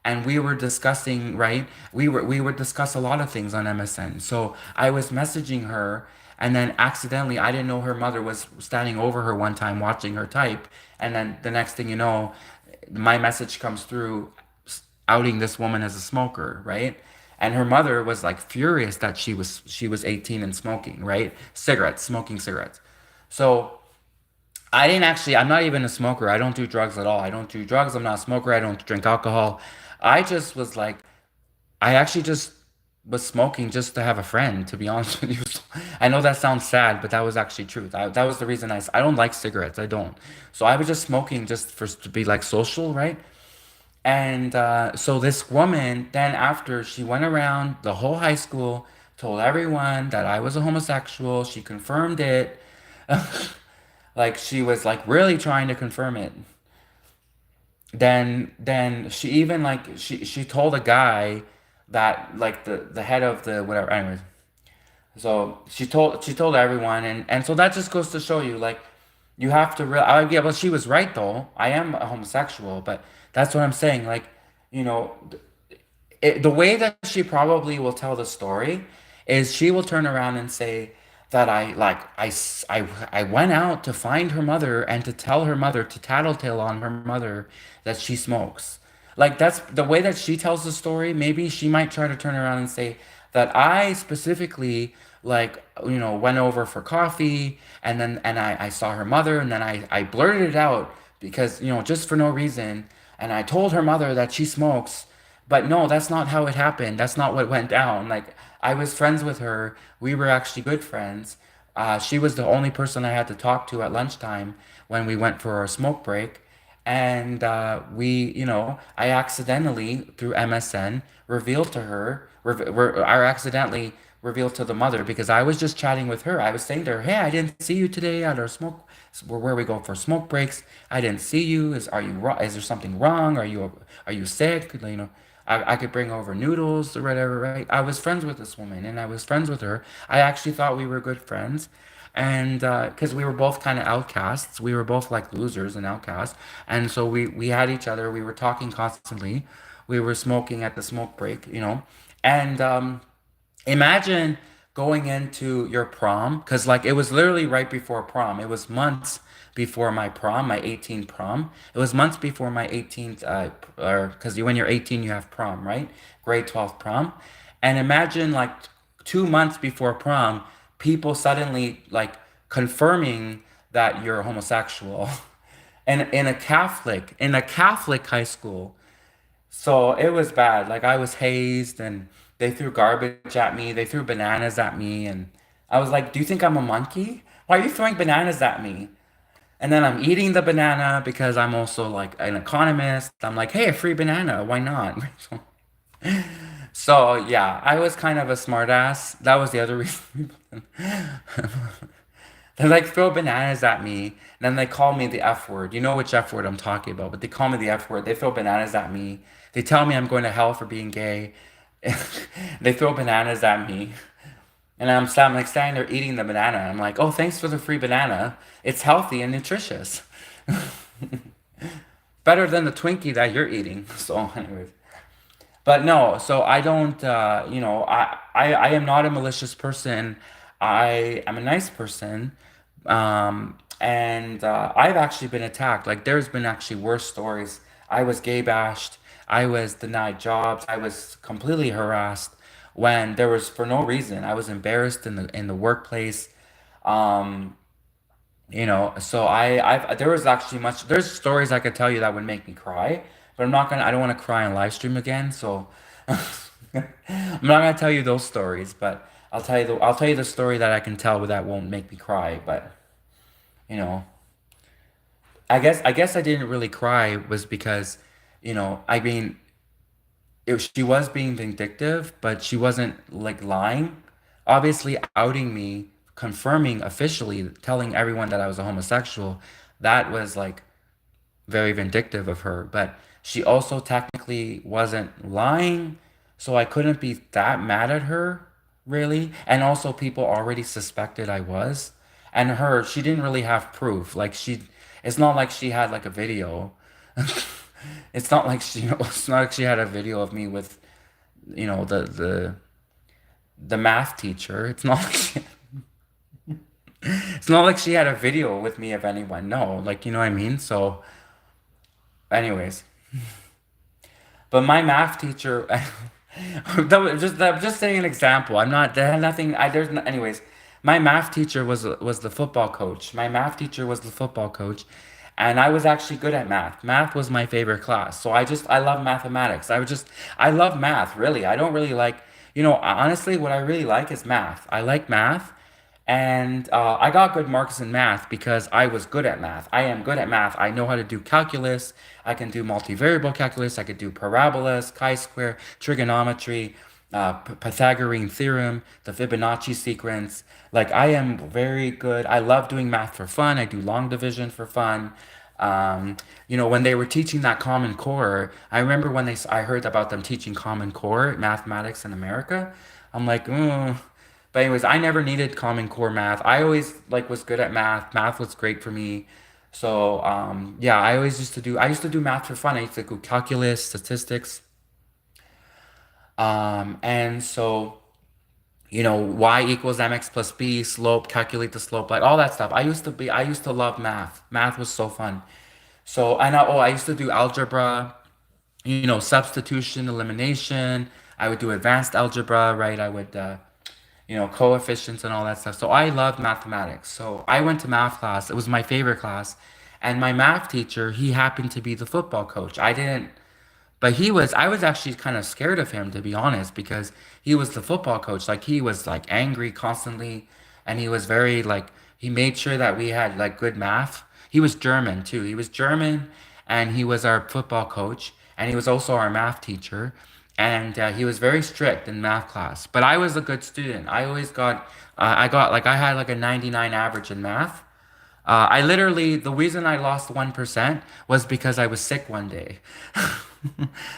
and we were discussing, right? We would discuss a lot of things on MSN. So I was messaging her, and then accidentally, I didn't know her mother was standing over her one time watching her type, and then the next thing you know, my message comes through outing this woman as a smoker, right? And her mother was like furious that she was 18 and smoking, right? Cigarettes, smoking cigarettes. So I'm not even a smoker. I don't do drugs at all. I don't do drugs. I'm not a smoker. I don't drink alcohol. I just was like, I actually just was smoking just to have a friend, to be honest with you. I know that sounds sad, but that was actually truth. That was the reason I don't like cigarettes. I don't. So I was just smoking just to be like social, right? And so this woman, then after, she went around the whole high school, told everyone that I was a homosexual. She confirmed it. Like, she was like really trying to confirm it. Then she even like she told a guy that, like, the head of the whatever. Anyways, so she told everyone, and so that just goes to show you, like, you have to real. Yeah, well, she was right though. I am a homosexual, but that's what I'm saying. Like, you know, the way that she probably will tell the story is she will turn around and say that I went out to find her mother and to tell her mother, to tattletale on her mother, that she smokes. Like, that's the way that she tells the story. Maybe she might try to turn around and say that I specifically, like, went over for coffee, and I saw her mother, and then I blurted it out because, just for no reason, and I told her mother that she smokes. But no, that's not how it happened. That's not what went down. Like, I was friends with her. We were actually good friends. She was the only person I had to talk to at lunchtime when we went for our smoke break. And I accidentally, through MSN, revealed to her, I accidentally revealed to the mother because I was just chatting with her. I was saying to her, "Hey, I didn't see you today at our smoke where we go for smoke breaks. I didn't see you. Is there something wrong? Are you sick? You know, I could bring over noodles or whatever, right?" I was friends with this woman and I was friends with her. I actually thought we were good friends. And because we were both kind of outcasts, we were both like losers and outcasts. And so we had each other. We were talking constantly. We were smoking at the smoke break, you know. And imagine going into your prom, because like it was literally right before prom. It was months before my prom, my 18th prom. It was months before my 18th, or because when you're 18, you have prom, right? Grade 12 prom. And imagine like 2 months before prom, people suddenly like confirming that you're homosexual. And in a Catholic high school. So it was bad. Like I was hazed and they threw garbage at me. They threw bananas at me and I was like, "Do you think I'm a monkey? Why are you throwing bananas at me?" And then I'm eating the banana because I'm also like an economist. I'm like, "Hey, a free banana. Why not?" So yeah, I was kind of a smartass. That was the other reason. They like throw bananas at me, and then they call me the F word. You know which F word I'm talking about, but they call me the F word. They throw bananas at me. They tell me I'm going to hell for being gay. They throw bananas at me, and I'm like standing there eating the banana. I'm like, "Oh, thanks for the free banana. It's healthy and nutritious. Better than the Twinkie that you're eating." So, anyways. But no, so I don't, I am not a malicious person. I am a nice person. And I've actually been attacked. Like, there's been actually worse stories. I was gay bashed. I was denied jobs. I was completely harassed when there was for no reason. I was embarrassed in the workplace. Um, so there was actually there's stories I could tell you that would make me cry, but I don't want to cry on live stream again, so I'm not gonna tell you those stories, but I'll tell you the story that I can tell that won't make me cry, but you know, I guess I didn't really cry was because, I mean, she was being vindictive, but she wasn't like lying. Obviously, outing me, confirming officially, telling everyone that I was a homosexual, that was like very vindictive of her. But she also technically wasn't lying, so I couldn't be that mad at her, really. And also, people already suspected I was. And she didn't really have proof. It's not like she had like a video. It's not like she had a video of me with, you know, the math teacher. It's not like she had a video with me of anyone. No, like you know what I mean. So, anyways, but my math teacher, I'm just saying an example. I'm not. There had nothing. Anyways, my math teacher was the football coach. My math teacher was the football coach, and I was actually good at math. Math was my favorite class. So I love mathematics. I love math. Really, I don't really like. Honestly, what I really like is math. I like math. And I got good marks in math because I was good at math. I am good at math. I know how to do calculus. I can do multivariable calculus. I could do parabolas, chi-square, trigonometry, Pythagorean theorem, the Fibonacci sequence. Like I am very good. I love doing math for fun. I do long division for fun. When they were teaching that Common Core, I remember when I heard about them teaching Common Core mathematics in America. I'm like, but anyways, I never needed Common Core math. I always like was good at math. Math was great for me. So yeah, I used to do math for fun. I used to do calculus, statistics, and so y equals mx plus b, slope, calculate the slope, like all that stuff. I used to love math. Math was so fun. So I used to do algebra, substitution, elimination. I would do advanced algebra, right? I would coefficients and all that stuff. So I loved mathematics. So I went to math class. It was my favorite class. And my math teacher, he happened to be the football coach. I didn't, but I was actually kind of scared of him, to be honest, because he was the football coach. Like he was like angry constantly. And he was very like, he made sure that we had like good math. He was German too. He was German and he was our football coach. And he was also our math teacher. and he was very strict in math class. But I was a good student. I always got, I had like a 99 average in math. I literally, the reason I lost 1% was because I was sick one day.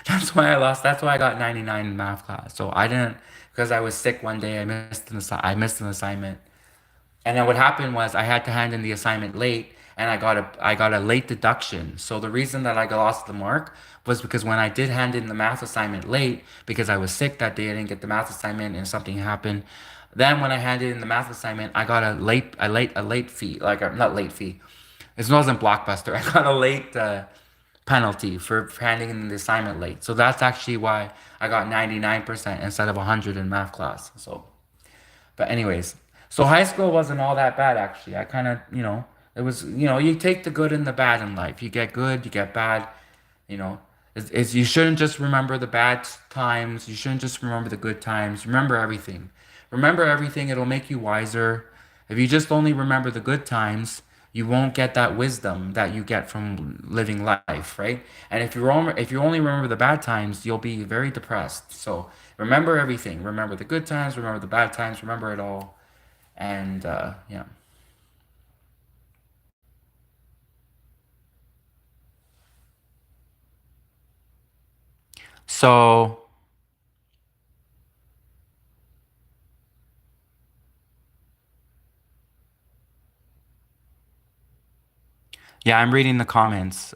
That's why I lost. That's why I got 99 in math class. So I didn't, because I was sick one day. I missed an assignment. And then what happened was I had to hand in the assignment late, and I got a late deduction. So the reason that I lost the mark was because when I did hand in the math assignment late, because I was sick that day, I didn't get the math assignment, and something happened. Then when I handed in the math assignment, I got a late fee, like not late fee. It wasn't Blockbuster. I got a late penalty for handing in the assignment late. So that's actually why I got 99% instead of 100 in math class. So. But anyways, so high school wasn't all that bad actually. I kind of, it was, you take the good and the bad in life. You get good, you get bad, you know. You shouldn't just remember the bad times. You shouldn't just remember the good times. Remember everything. Remember everything. It'll make you wiser. If you just only remember the good times, you won't get that wisdom that you get from living life, right? And if you only remember the bad times, you'll be very depressed. So remember everything. Remember the good times. Remember the bad times. Remember it all. And yeah. So yeah, I'm reading the comments.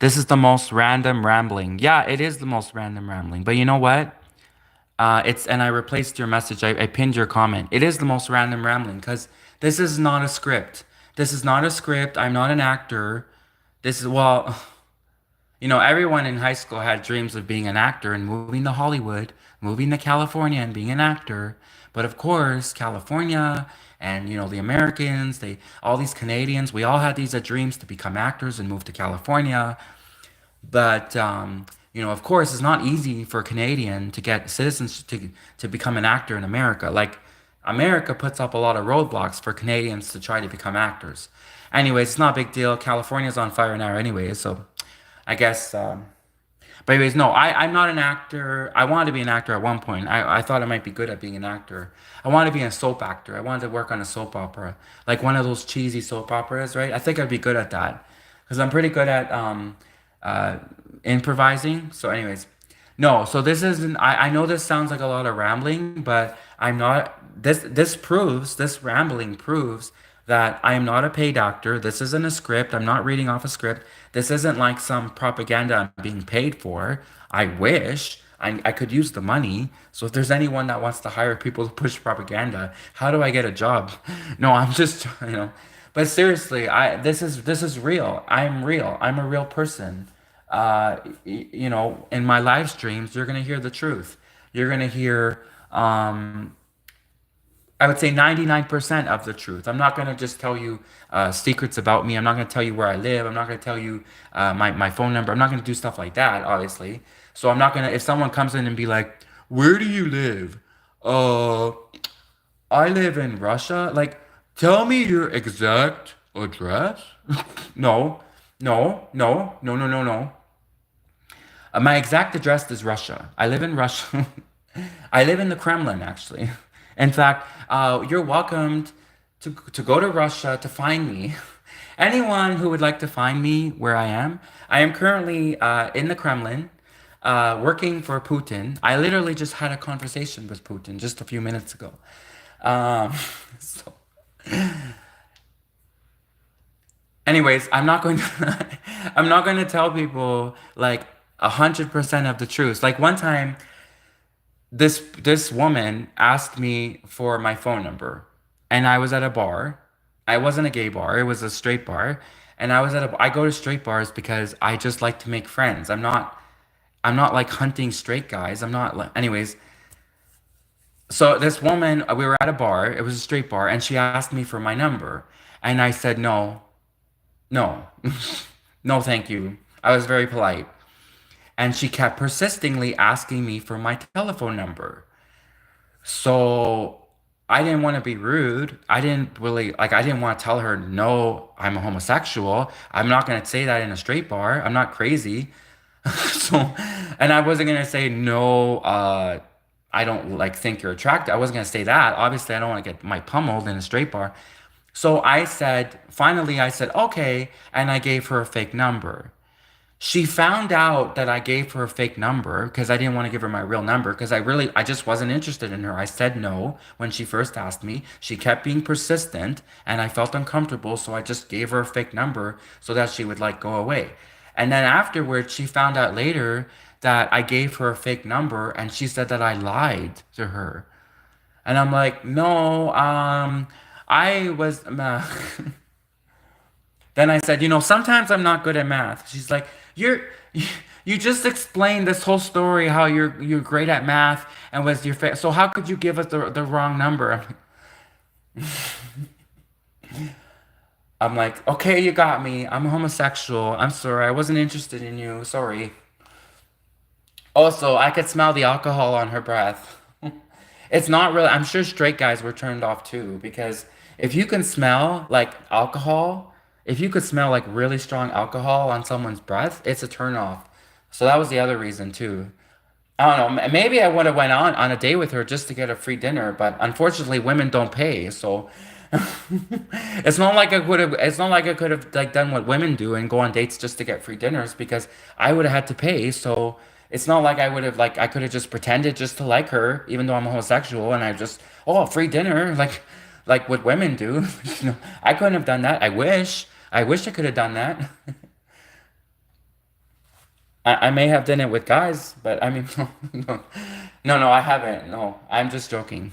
This is the most random rambling. Yeah, it is the most random rambling. But you know what? And I replaced your message. I pinned your comment. It is the most random rambling because this is not a script. This is not a script. I'm not an actor. This is, well, everyone in high school had dreams of being an actor and moving to Hollywood, moving to California and being an actor. But of course, California and the Americans, all these Canadians, we all had these dreams to become actors and move to California. But of course, it's not easy for a Canadian to get citizens to become an actor in America. Like America puts up a lot of roadblocks for Canadians to try to become actors. Anyways, it's not a big deal. California's on fire now, anyways. So I guess. But anyways, no, I'm not an actor. I wanted to be an actor at one point. I thought I might be good at being an actor. I wanted to be a soap actor. I wanted to work on a soap opera, like one of those cheesy soap operas, right? I think I'd be good at that because I'm pretty good at uh, improvising. So, anyways, no. So this isn't. I know this sounds like a lot of rambling, but I'm not. This rambling proves that I am not a paid actor. This isn't a script. I'm not reading off a script. This isn't like some propaganda I'm being paid for. I wish I could use the money. So if there's anyone that wants to hire people to push propaganda, how do I get a job? No, I'm just, But seriously, this is real. I'm real. I'm a real person. In my live streams, you're gonna hear the truth. You're gonna hear I would say 99% of the truth. I'm not going to just tell you secrets about me. I'm not going to tell you where I live. I'm not going to tell you my phone number. I'm not going to do stuff like that, obviously. So I'm not going to, if someone comes in and be like, where do you live? Uh, I live in Russia. Like, tell me your exact address. No, no, no, no, no, no, no. My exact address is Russia. I live in Russia. I live in the Kremlin, actually. In fact, you're welcomed to go to Russia to find me. Anyone who would like to find me where I am currently in the Kremlin, working for Putin. I literally just had a conversation with Putin just a few minutes ago. Um, so, anyways, I'm not going to, I'm not going to tell people like 100% of the truth. Like one time, this woman asked me for my phone number, and I was at a bar. I wasn't a gay bar, it was a straight bar. And I go to straight bars because I just like to make friends. I'm not like hunting straight guys. I'm not like, anyways. So this woman, we were at a bar, it was a straight bar, and she asked me for my number. And I said no, no. No, thank you. I was very polite. And she kept persistingly asking me for my telephone number. So I didn't want to be rude. I didn't want to tell her, no, I'm a homosexual. I'm not going to say that in a straight bar. I'm not crazy. So, and I wasn't gonna say no, I don't like think you're attractive. I wasn't gonna say that. Obviously, I don't want to get my pummeled in a straight bar. So I said, finally, I said, okay, and I gave her a fake number. She found out that I gave her a fake number because I didn't want to give her my real number because I just wasn't interested in her. I said no when she first asked me. She kept being persistent and I felt uncomfortable, so I just gave her a fake number so that she would like go away. And then afterwards, she found out later that I gave her a fake number and she said that I lied to her. And I'm like, no, I was. Then I said, sometimes I'm not good at math. She's like, you just explained this whole story how you're great at math and was your so how could you give us the wrong number? I'm like, okay, you got me. I'm homosexual. I'm sorry. I wasn't interested in you. Sorry. Also, I could smell the alcohol on her breath. It's not really, I'm sure straight guys were turned off too, because if you can smell like alcohol, if you could smell like really strong alcohol on someone's breath, it's a turn off. So that was the other reason too. I don't know, maybe I would have went on a date with her just to get a free dinner, but unfortunately women don't pay, so it's not like I could have like done what women do and go on dates just to get free dinners because I would have had to pay. So it's not like I would have like I could have just pretended just to like her, even though I'm homosexual, and I just oh free dinner like what women do. I couldn't have done that. I wish I could have done that. I may have done it with guys, but I mean no, I haven't. No, I'm just joking.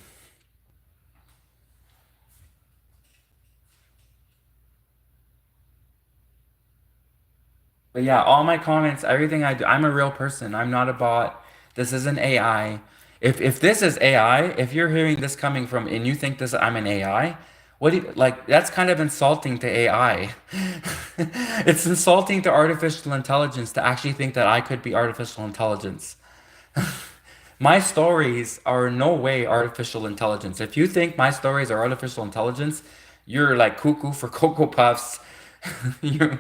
But yeah, all my comments, everything I do, I'm a real person. I'm not a bot. This isn't AI. If this is AI, if you're hearing this coming from and you think this I'm an AI, what do you like that's kind of insulting to AI. It's insulting to artificial intelligence to actually think that I could be artificial intelligence. My stories are no way artificial intelligence. If you think my stories are artificial intelligence, you're like cuckoo for Cocoa Puffs. You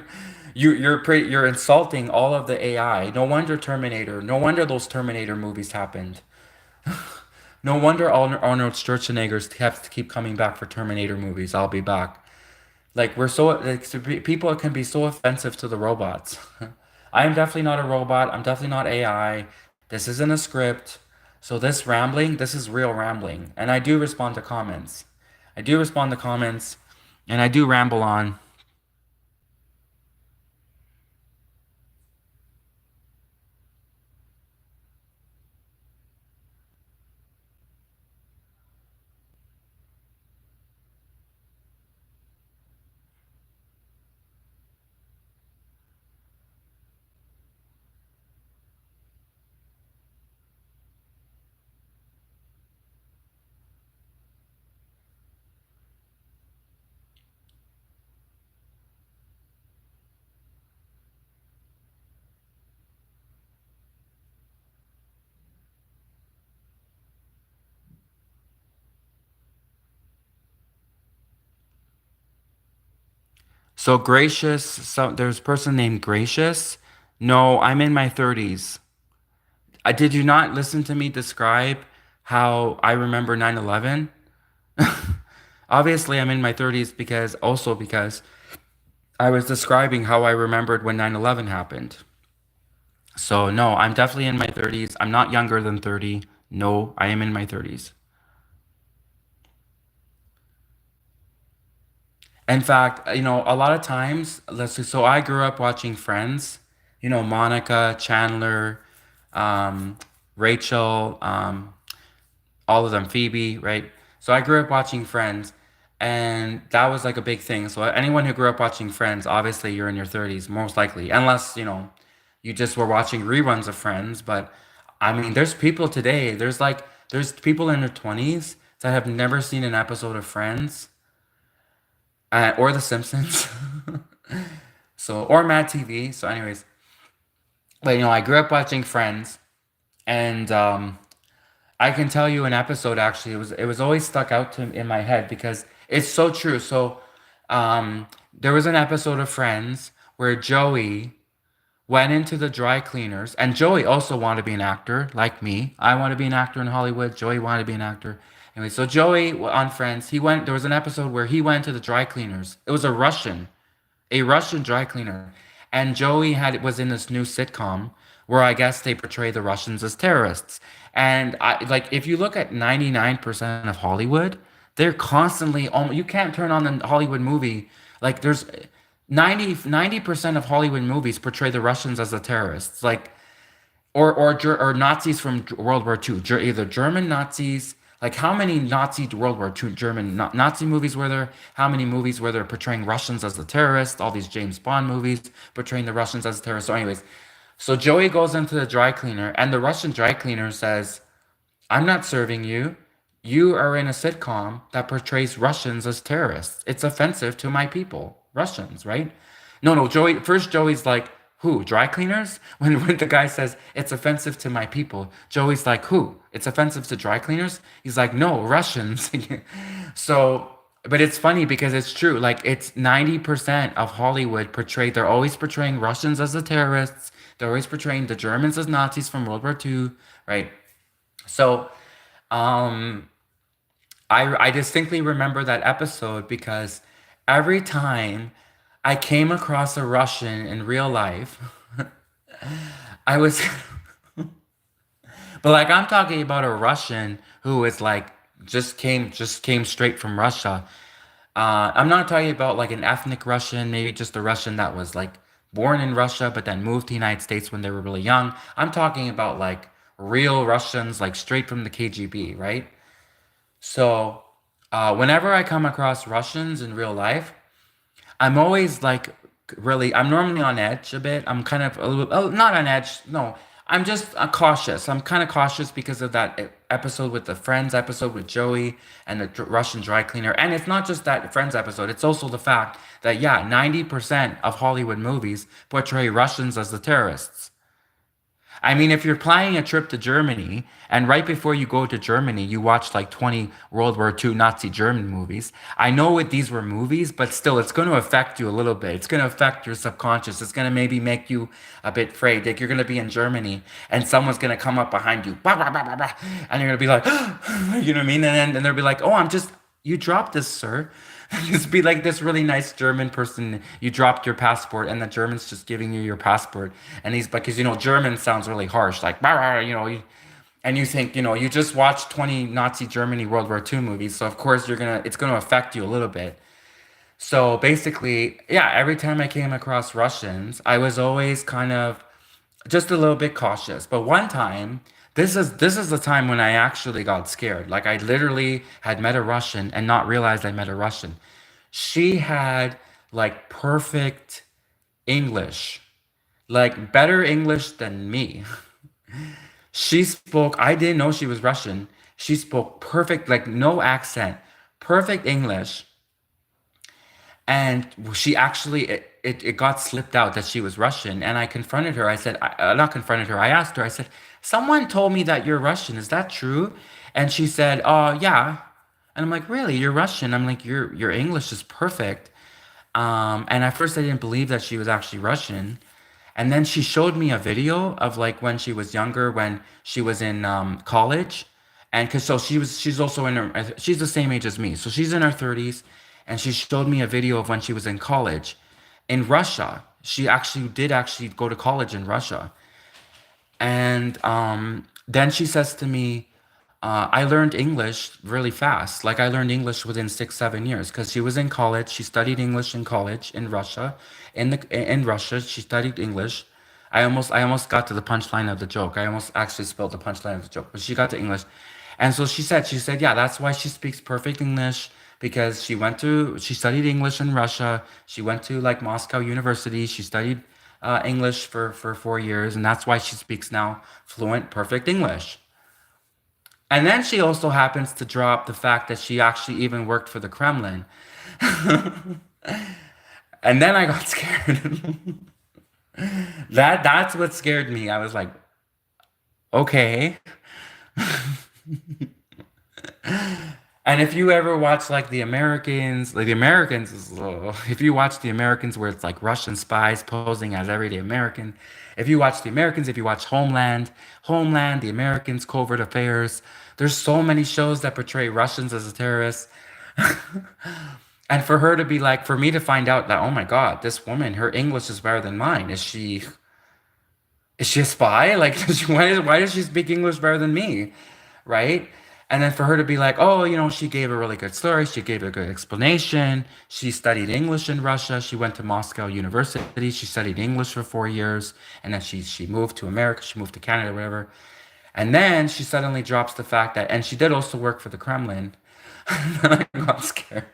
you're insulting all of the AI. No wonder Terminator. No wonder those Terminator movies happened. No wonder Arnold Schwarzenegger's have to keep coming back for Terminator movies. I'll be back. Like we're so like people can be so offensive to the robots. I am definitely not a robot. I'm definitely not AI. This isn't a script. So this rambling, this is real rambling. And I do respond to comments. I do respond to comments and I do ramble on. So gracious, so there's a person named Gracious. No, I'm in my 30s. Did you not listen to me describe how I remember 9/11? Obviously, I'm in my 30s because I was describing how I remembered when 9/11 happened. So, no, I'm definitely in my 30s. I'm not younger than 30. No, I am in my 30s. In fact, a lot of times, let's see, so I grew up watching Friends, Monica, Chandler, um, Rachel, all of them, Phoebe, right? So I grew up watching Friends, and that was like a big thing. So anyone who grew up watching Friends, obviously you're in your 30s, most likely, unless, you just were watching reruns of Friends. But I mean, there's people today, there's people in their 20s that have never seen an episode of Friends or The Simpsons. So, or Mad TV. So, anyways, but I grew up watching Friends, and I can tell you an episode actually. It was always stuck out to in my head because it's so true. So, there was an episode of Friends where Joey went into the dry cleaners, and Joey also wanted to be an actor, like me. I want to be an actor in Hollywood. Joey wanted to be an actor. Anyway, so Joey on Friends, he went. There was an episode where he went to the dry cleaners. It was a Russian dry cleaner, and Joey had was in this new sitcom where I guess they portray the Russians as terrorists. And I like if you look at 99% of Hollywood, they're constantly you can't turn on a Hollywood movie like there's 90% of Hollywood movies portray the Russians as the terrorists. Like or Nazis from World War II, either German Nazis. Like how many Nazi World War II German Nazi movies were there? How many movies were there portraying Russians as the terrorists? All these James Bond movies portraying the Russians as terrorists. So, anyways, so Joey goes into the dry cleaner, and the Russian dry cleaner says, I'm not serving you. You are in a sitcom that portrays Russians as terrorists. It's offensive to my people, Russians, right? No, Joey. First, Joey's like, "Who? Dry cleaners?" When the guy says it's offensive to my people, Joey's like, "Who? It's offensive to dry cleaners?" He's like, "No, Russians." So, but it's funny because it's true. Like, it's 90% of Hollywood portrayed. They're always portraying Russians as the terrorists. They're always portraying the Germans as Nazis from World War II, right? So, um, I distinctly remember that episode because every time I came across a Russian in real life, I was, but like I'm talking about a Russian who is like just came straight from Russia. I'm not talking about like an ethnic Russian, maybe just a Russian that was like born in Russia but then moved to the United States when they were really young. I'm talking about like real Russians, like straight from the KGB, right? So, whenever I come across Russians in real life, I'm always like really, I'm normally on edge a bit. I'm kind of a little, oh, not on edge. No, I'm just cautious. I'm kind of cautious because of that episode with the Friends episode with Joey and the Russian dry cleaner. And it's not just that Friends episode, it's also the fact that, yeah, 90% of Hollywood movies portray Russians as the terrorists. I mean, if you're planning a trip to Germany and right before you go to Germany, you watch like 20 World War II Nazi German movies. I know what these were movies, but still, it's going to affect you a little bit. It's going to affect your subconscious. It's going to maybe make you a bit afraid. Like you're going to be in Germany and someone's going to come up behind you, bah, bah, bah, bah, bah, and you're going to be like, you know what I mean? And they'll be like, oh, you dropped this, sir. Just be like this really nice German person. You dropped your passport, and the German's just giving you your passport. And he's because German sounds really harsh, like "Bah, bah," and you think you just watched 20 Nazi Germany World War II movies, so of course it's gonna affect you a little bit. So basically, yeah, every time I came across Russians, I was always kind of just a little bit cautious. But one time, this is the time when I actually got scared. Like I literally had met a Russian and not realized I met a Russian. She had like perfect English, like better English than me. I didn't know she was Russian. She spoke perfect, like no accent, perfect English. And she actually, it got slipped out that she was Russian. And I confronted her. I said, not confronted her. I asked her, I said, someone told me that you're Russian. Is that true? And she said, yeah. And I'm like, really? You're Russian? I'm like, your English is perfect. And at first I didn't believe that she was actually Russian. And then she showed me a video of like when she was younger, when she was in college, and because so she's also in her, she's the same age as me, so she's in her 30s, and she showed me a video of when she was in college in Russia. She actually did actually go to college in Russia, and then she says to me, I learned English really fast. Like I learned English within 6, 7 years because she was in college. She studied English in college in Russia. In Russia, she studied English. I almost got to the punchline of the joke. I almost actually spelled the punchline of the joke, but she got to English, and so she said, yeah, that's why she speaks perfect English because she studied English in Russia. She went to like Moscow University. She studied English for 4 years, and that's why she speaks now fluent, perfect English. And then she also happens to drop the fact that she actually even worked for the Kremlin. And then I got scared. That's what scared me. I was like, okay. And if you ever watch like the Americans, if you watch the Americans where it's like Russian spies posing as everyday American, if you watch the Americans, if you watch Homeland, the Americans, Covert Affairs, there's so many shows that portray Russians as terrorists. And for her to be like, for me to find out that, oh my God, this woman, her English is better than mine. Is she a spy? Like, why does she speak English better than me? Right? And then for her to be like, oh, she gave a really good story. She gave a good explanation. She studied English in Russia. She went to Moscow University. She studied English for 4 years. And then she moved to America. She moved to Canada, whatever. And then she suddenly drops the fact that, and she did also work for the Kremlin. I got scared.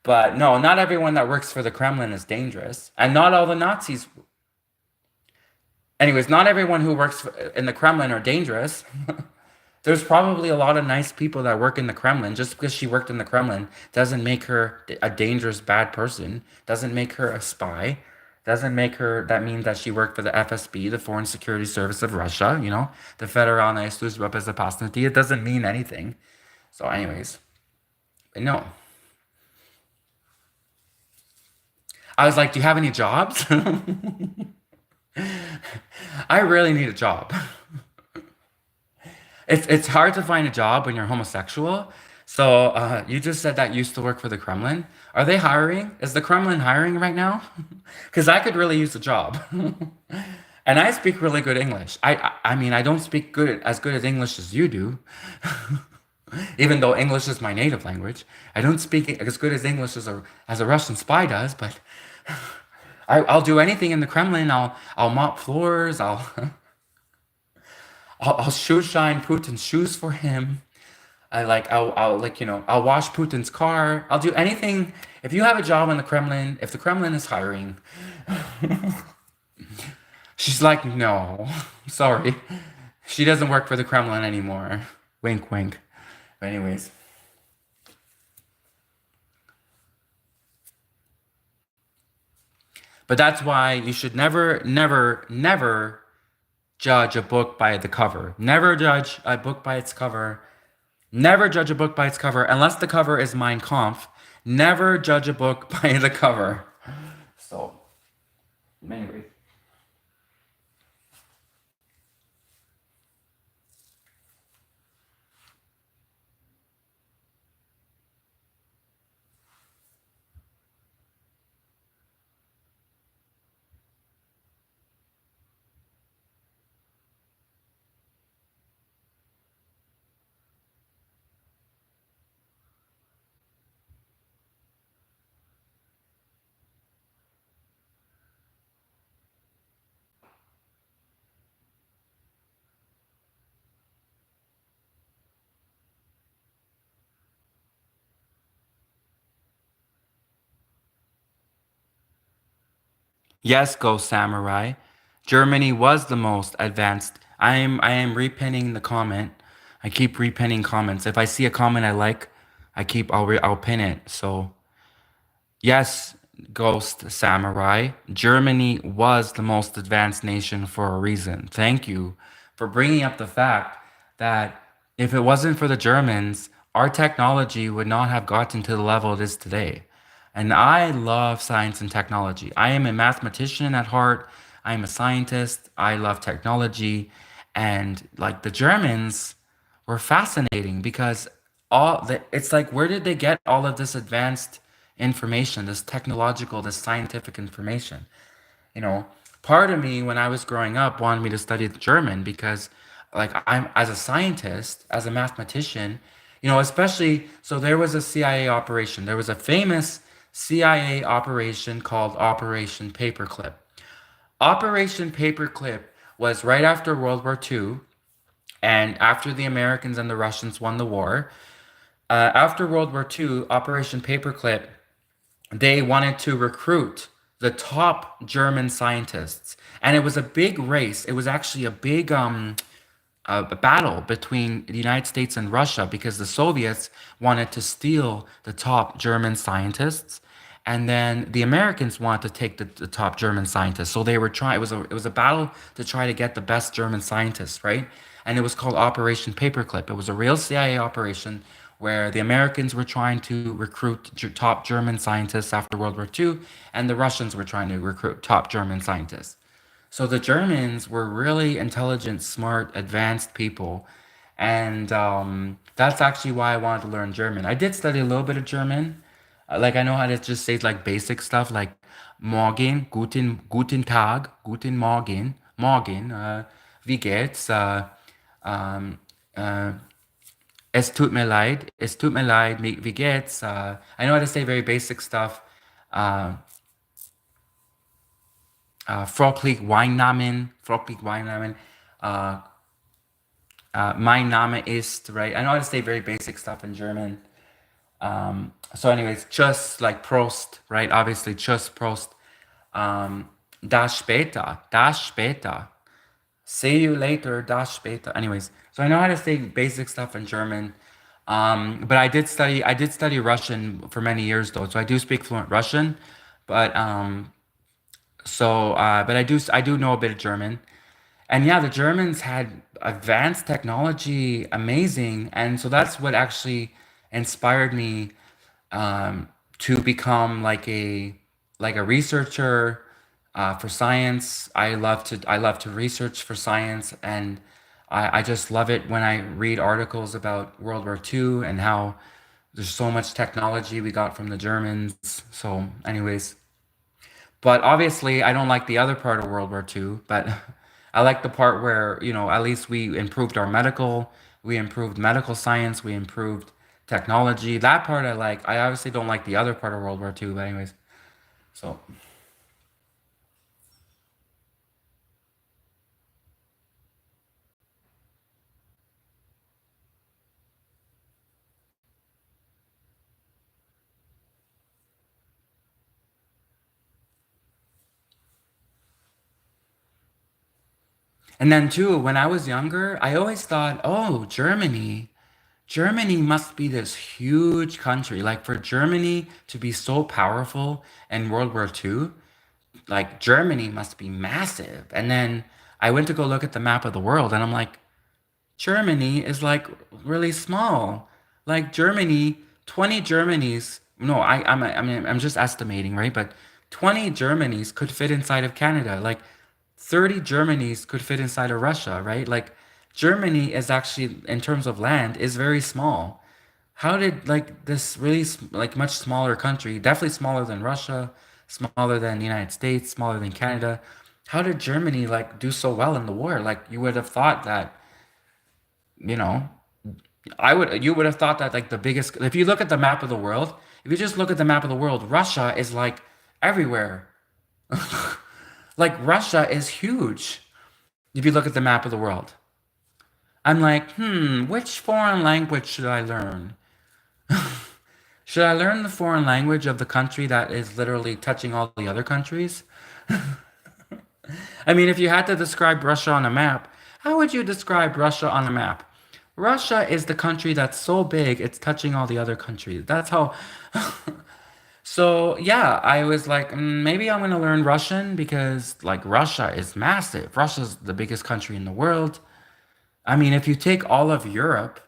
But no, not everyone that works for the Kremlin is dangerous. And not all the Nazis. Anyways, not everyone who works in the Kremlin are dangerous. There's probably a lot of nice people that work in the Kremlin. Just because she worked in the Kremlin doesn't make her a dangerous, bad person. Doesn't make her a spy. Doesn't make her, that mean that she worked for the FSB, the Foreign Security Service of Russia, the Federalная служба безопасности. It doesn't mean anything. So, anyways, but no. I was like, do you have any jobs? I really need a job. It's hard to find a job when you're homosexual. So you just said that you used to work for the Kremlin. Are they hiring? Is the Kremlin hiring right now? Because I could really use a job. And I speak really good English. I mean, I don't speak good as English as you do. Even though English is my native language, I don't speak as good as English as a Russian spy does. But I'll do anything in the Kremlin. I'll mop floors. I'll shoe shine Putin's shoes for him. I'll like I'll wash Putin's car. I'll do anything. If you have a job in the Kremlin, if the Kremlin is hiring, she's like, no, sorry, she doesn't work for the Kremlin anymore. Wink, wink. But anyways, but that's why you should never, never, never judge a book by the cover. Never judge a book by its cover. Never judge a book by its cover unless the cover is Mein Kampf. Never judge a book by the cover. So, anyway. Yes, Go Samurai. Germany was the most advanced. I am repinning the comment. I keep repinning comments. If I see a comment I like, I'll pin it. So yes, Ghost Samurai. Germany was the most advanced nation for a reason. Thank you for bringing up the fact that if it wasn't for the Germans, our technology would not have gotten to the level it is today. And I love science and technology. I am a mathematician at heart. I am a scientist. I love technology. And like the Germans were fascinating because it's like, where did they get all of this advanced information, this technological, this scientific information? you know Part of me when I was growing up wanted me to study German because like I'm as a scientist, as a mathematician, especially, so there was a CIA operation. There was a famous CIA operation called Operation Paperclip. Operation Paperclip was right after World War II and after the Americans and the Russians won the war. After World War II, Operation Paperclip, they wanted to recruit the top German scientists, and it was a big race. It was actually a big a battle between the United States and Russia because the Soviets wanted to steal the top German scientists, and then the Americans wanted to take the top German scientists. So they were trying. It was a battle to try to get the best German scientists, right? And it was called Operation Paperclip. It was a real CIA operation where the Americans were trying to recruit top German scientists after World War II, and the Russians were trying to recruit top German scientists. So the Germans were really intelligent, smart, advanced people. And that's actually why I wanted to learn German. I did study a little bit of German. Like I know how to just say like basic stuff like Morgen, guten Tag, guten Morgen, Morgen, wie geht's? Um, uh, es tut mir leid, wie geht's? I know how to say very basic stuff. Uh, Fröhlich Weinnamen, uh, mein Name ist, right? I know how to say very basic stuff in German. So anyways, just like Prost, right? Obviously, just Prost. Das später. See you later, das später. Anyways, so I know how to say basic stuff in German. But I did study Russian for many years though, so I do speak fluent Russian. But but I do know a bit of German. And yeah, the Germans had advanced technology, amazing. And so that's what actually inspired me to become like a researcher for science. I love to research for science, and I just love it when I read articles about World War II and how there's so much technology we got from the Germans. So, anyways, but obviously, I don't like the other part of World War II, but I like the part where, you know, at least we improved medical science, we improved technology. That part I like. I obviously don't like the other part of World War II, but anyways. So, and then too, when I was younger, I always thought, oh, Germany must be this huge country. Like for Germany to be so powerful in World War II, like Germany must be massive. And then I went to go look at the map of the world and I'm like, Germany is like really small. Like Germany, 20 Germanys, no, I mean, I'm just estimating, right? But 20 Germanys could fit inside of Canada. Like 30 Germanys could fit inside of Russia, right? Like Germany is actually, in terms of land, is very small. How did like this really like much smaller country, definitely smaller than Russia, smaller than the United States, smaller than Canada, how did Germany like do so well in the war? Like you would have thought that, you know, you would have thought that like the biggest, if you look at the map of the world, if you just look at the map of the world, Russia is like everywhere. Like Russia is huge if you look at the map of the world. I'm like, which foreign language should I learn? Should I learn the foreign language of the country that is literally touching all the other countries? I mean, if you had to describe Russia on a map, how would you describe Russia on a map? Russia is the country that's so big, it's touching all the other countries. That's how. So, yeah, I was like, maybe I'm gonna learn Russian because, like, Russia is massive. Russia's the biggest country in the world. I mean, if you take all of Europe,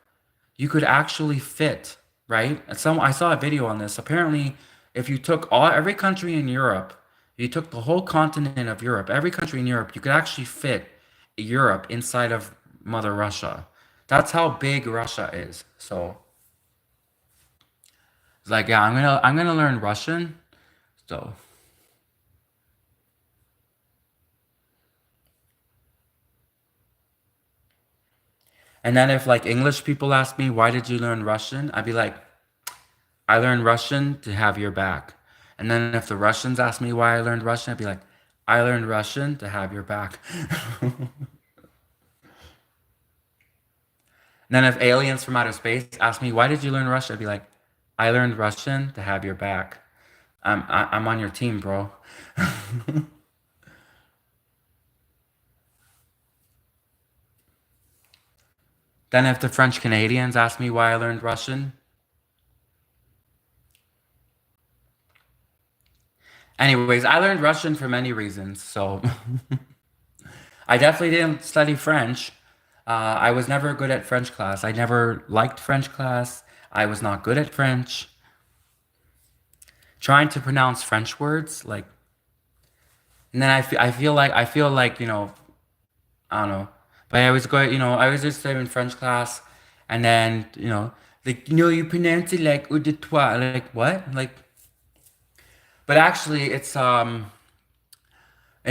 you could actually fit, right? I saw a video on this. Apparently, if you took every country in Europe, you took the whole continent of Europe, every country in Europe, you could actually fit Europe inside of Mother Russia. That's how big Russia is. So it's like, yeah, I'm gonna learn Russian. So, and then if like English people ask me, why did you learn Russian? I'd be like, I learned Russian to have your back. And then if the Russians ask me why I learned Russian, I'd be like, I learned Russian to have your back. And then if aliens from outer space ask me, why did you learn Russian? I'd be like, I learned Russian to have your back. I'm on your team, bro. Then if the French Canadians ask me why I learned Russian, anyways, I learned Russian for many reasons. So I definitely didn't study French. I was never good at French class. I never liked French class. I was not good at French. Trying to pronounce French words, like, and then I feel like, I don't know. But I was going, I was just in French class, and then, like, you pronounce it like ou de toi. Like, what? Like, but actually, it's, in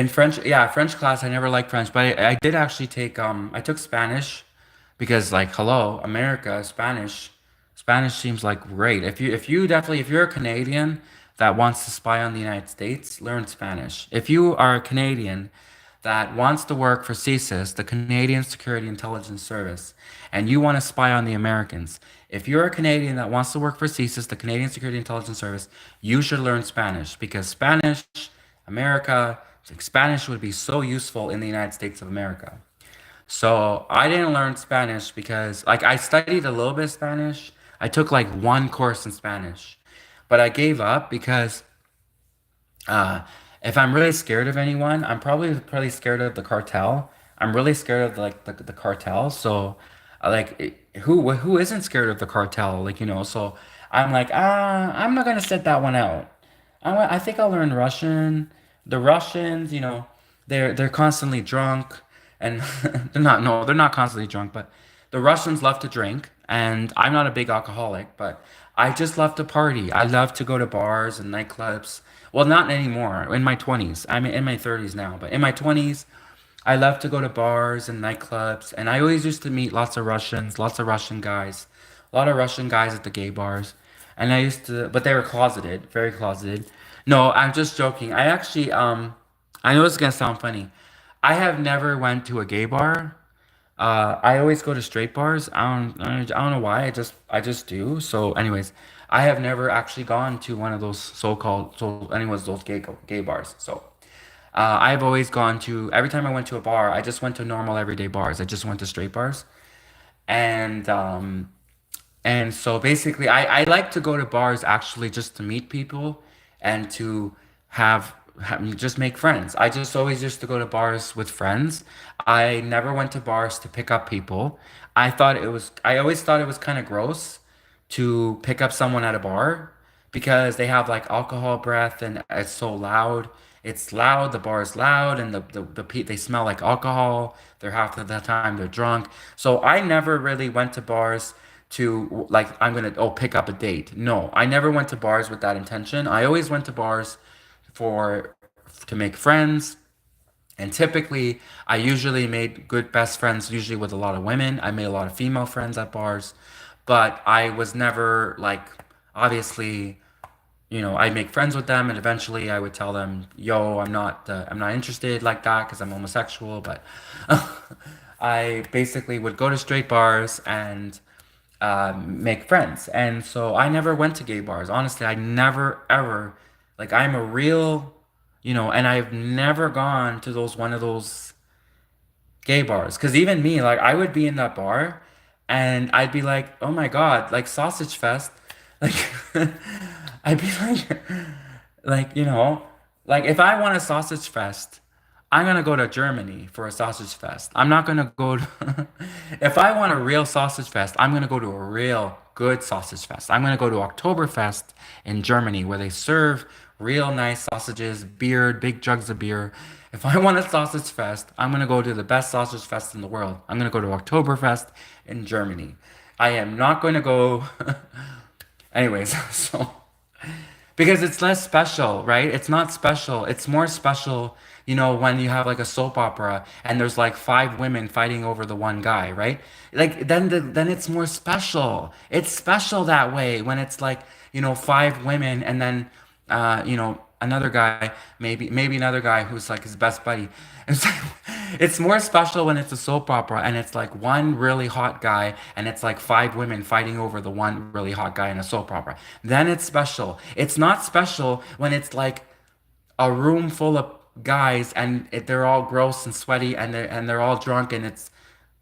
French, yeah, French class, I never liked French, but I did actually take, I took Spanish because, like, hello, America, Spanish seems like great. If you're a Canadian that wants to spy on the United States, learn Spanish. If you are a Canadian that wants to work for CSIS, the Canadian Security Intelligence Service, and you want to spy on the Americans, if you're a Canadian that wants to work for CSIS, the Canadian Security Intelligence Service, you should learn Spanish because Spanish, America, Spanish would be so useful in the United States of America. So I didn't learn Spanish because, like, I studied a little bit of Spanish. I took like one course in Spanish, but I gave up because uh, if I'm really scared of anyone, I'm probably scared of the cartel. I'm really scared of like the cartel. So, who isn't scared of the cartel? Like, so I'm like, I'm not gonna sit that one out. I think I'll learn Russian. The Russians, they're constantly drunk, and they're not constantly drunk, but the Russians love to drink, and I'm not a big alcoholic, but I just love to party. I love to go to bars and nightclubs. Well, not anymore. In my 20s. I'm in my 30s now, but in my 20s, I love to go to bars and nightclubs, and I always used to meet lots of Russians, lots of Russian guys, a lot of Russian guys at the gay bars, and I used to, but they were closeted, very closeted. No, I'm just joking. I actually, I know it's gonna sound funny. I have never went to a gay bar. I always go to straight bars. I don't know why. I just do. So, anyways, I have never actually gone to one of those so-called, anyways, those gay bars. So, I've always gone to, every time I went to a bar, I just went to normal everyday bars. I just went to straight bars. And, so basically, I like to go to bars actually just to meet people and to just make friends. I just always used to go to bars with friends. I never went to bars to pick up people. I always thought it was kind of gross to pick up someone at a bar because they have like alcohol breath and it's so loud. It's loud, the bar is loud, and they smell like alcohol. They're half of the time they're drunk. So I never really went to bars to like I'm gonna pick up a date. No, I never went to bars with that intention. I always went to bars for to make friends, and typically I usually made good best friends usually with a lot of women. I made a lot of female friends at bars, but I was never like obviously, I'd make friends with them, and eventually I would tell them, "Yo, I'm not interested like that because I'm homosexual." But I basically would go to straight bars and make friends. And so I never went to gay bars. Honestly, I never ever, like, I'm a real, and I've never gone to one of those gay bars. Because even me, like, I would be in that bar and I'd be like, oh my God, like Sausage Fest. Like, I'd be like, like if I want a Sausage Fest, I'm gonna go to Germany for a sausage fest. I'm not gonna go to, if I want a real sausage fest, I'm gonna go to a real good sausage fest. I'm gonna go to Oktoberfest in Germany where they serve real nice sausages, beer, big jugs of beer. If I want a sausage fest, I'm gonna go to the best sausage fest in the world. I'm gonna go to Oktoberfest in Germany. I am not going to go. Anyways, so because it's less special, right? It's not special. It's more special, when you have like a soap opera and there's like five women fighting over the one guy, right? Like then it's more special. It's special that way when it's like, five women and then another guy, maybe another guy who's like his best buddy. It's like, it's more special when it's a soap opera and it's like one really hot guy and it's like five women fighting over the one really hot guy in a soap opera. Then it's special. It's not special when it's like a room full of guys and they're all gross and sweaty and they're all drunk and it's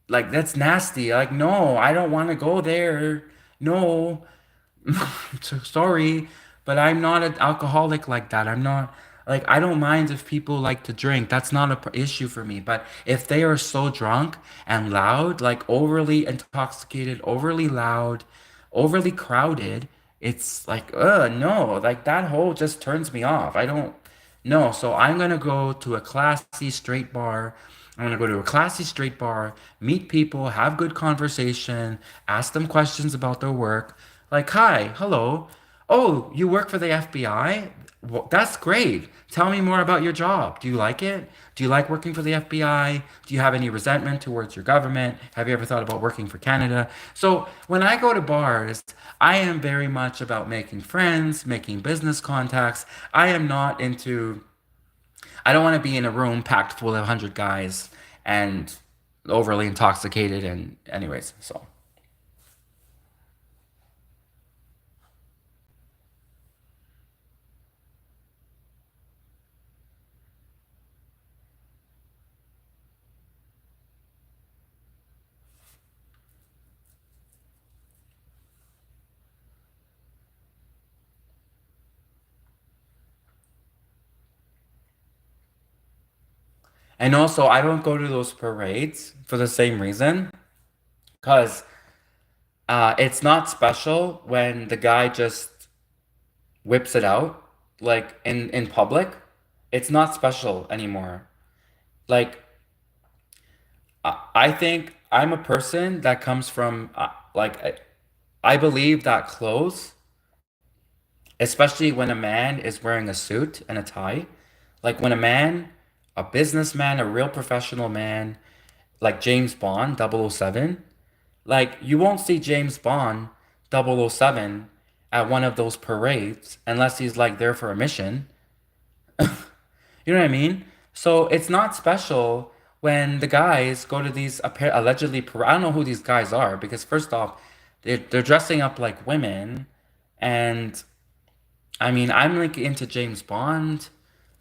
like that's nasty. Like no, I don't want to go there. No, sorry, but I'm not an alcoholic like that. I'm not like I don't mind if people like to drink. That's not a issue for me. But if they are so drunk and loud, like overly intoxicated, overly loud, overly crowded. It's like, no, like that whole just turns me off. I don't know. So I'm gonna go to a classy straight bar. I'm gonna go to a classy straight bar, meet people, have good conversation, ask them questions about their work. Like, hi, hello. Oh, you work for the FBI? Well, that's great. Tell me more about your job. Do you like it? Do you like working for the FBI? Do you have any resentment towards your government? Have you ever thought about working for Canada? So when I go to bars, I am very much about making friends, making business contacts. I am not into, I don't want to be in a room packed full of 100 guys and overly intoxicated. And, anyways, so. And also, I don't go to those parades for the same reason, because it's not special when the guy just whips it out, like in public. It's not special anymore. Like, I think I'm a person that comes from, I believe that clothes, especially when a man is wearing a suit and a tie, like when a man, a businessman, a real professional man, like James Bond 007, like you won't see James Bond 007 at one of those parades unless he's like there for a mission. You know what I mean? So it's not special when the guys go to these allegedly, I don't know who these guys are, because first off, they're dressing up like women, and I mean, I'm like into James Bond,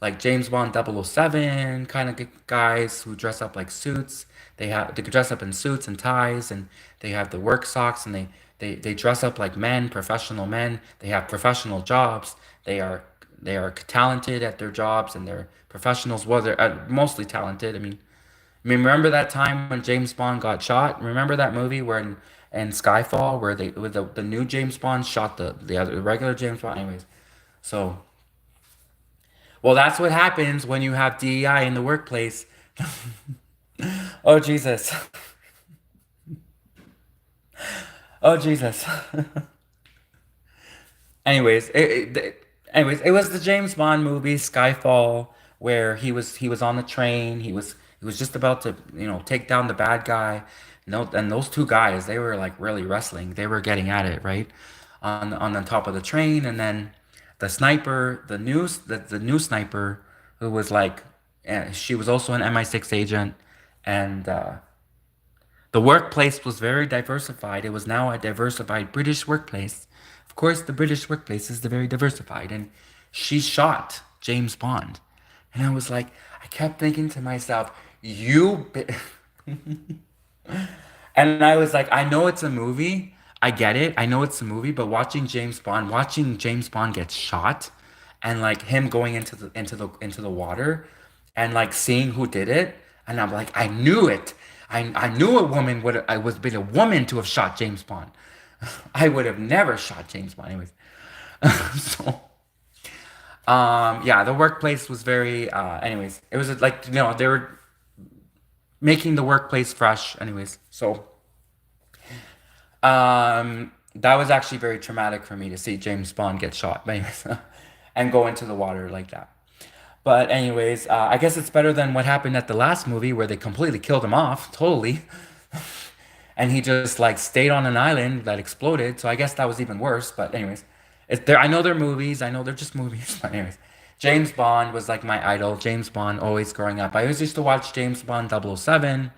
like James Bond 007 kind of guys who dress up like suits. They dress up in suits and ties, and they have the work socks, and they dress up like men, professional men. They have professional jobs. They are they are talented at their jobs, and they're professionals. Well, they're mostly talented. I mean, remember that time when James Bond got shot? Remember that movie where in Skyfall where they with the new James Bond shot the other the regular James Bond. Anyways, so well, that's what happens when you have DEI in the workplace. Oh Jesus. Oh Jesus. Anyways, it was the James Bond movie Skyfall where he was on the train. He was just about to take down the bad guy. No, and those two guys, they were like really wrestling. They were getting at it, right? On the top of the train, and then the sniper, the new sniper, who was like, she was also an MI6 agent, and the workplace was very diversified. It was now a diversified British workplace. Of course, the British workplace is the very diversified, and she shot James Bond, and I was like, I kept thinking to myself, you. And I was like, I know it's a movie. I get it. I know it's a movie, but watching James Bond get shot, and like him going into the water, and like seeing who did it, and I'm like, I knew it. I knew a woman would I was been a woman to have shot James Bond. I would have never shot James Bond anyways. So yeah, the workplace was very anyways. It was like they were making the workplace fresh anyways. So that was actually very traumatic for me to see James Bond get shot, but anyways, and go into the water like that. But anyways, I guess it's better than what happened at the last movie where they completely killed him off, totally, and he just like stayed on an island that exploded. So I guess that was even worse. But anyways, it's there. I know they're movies. I know they're just movies. But anyways, James Bond was like my idol. James Bond always growing up. I always used to watch James Bond 007.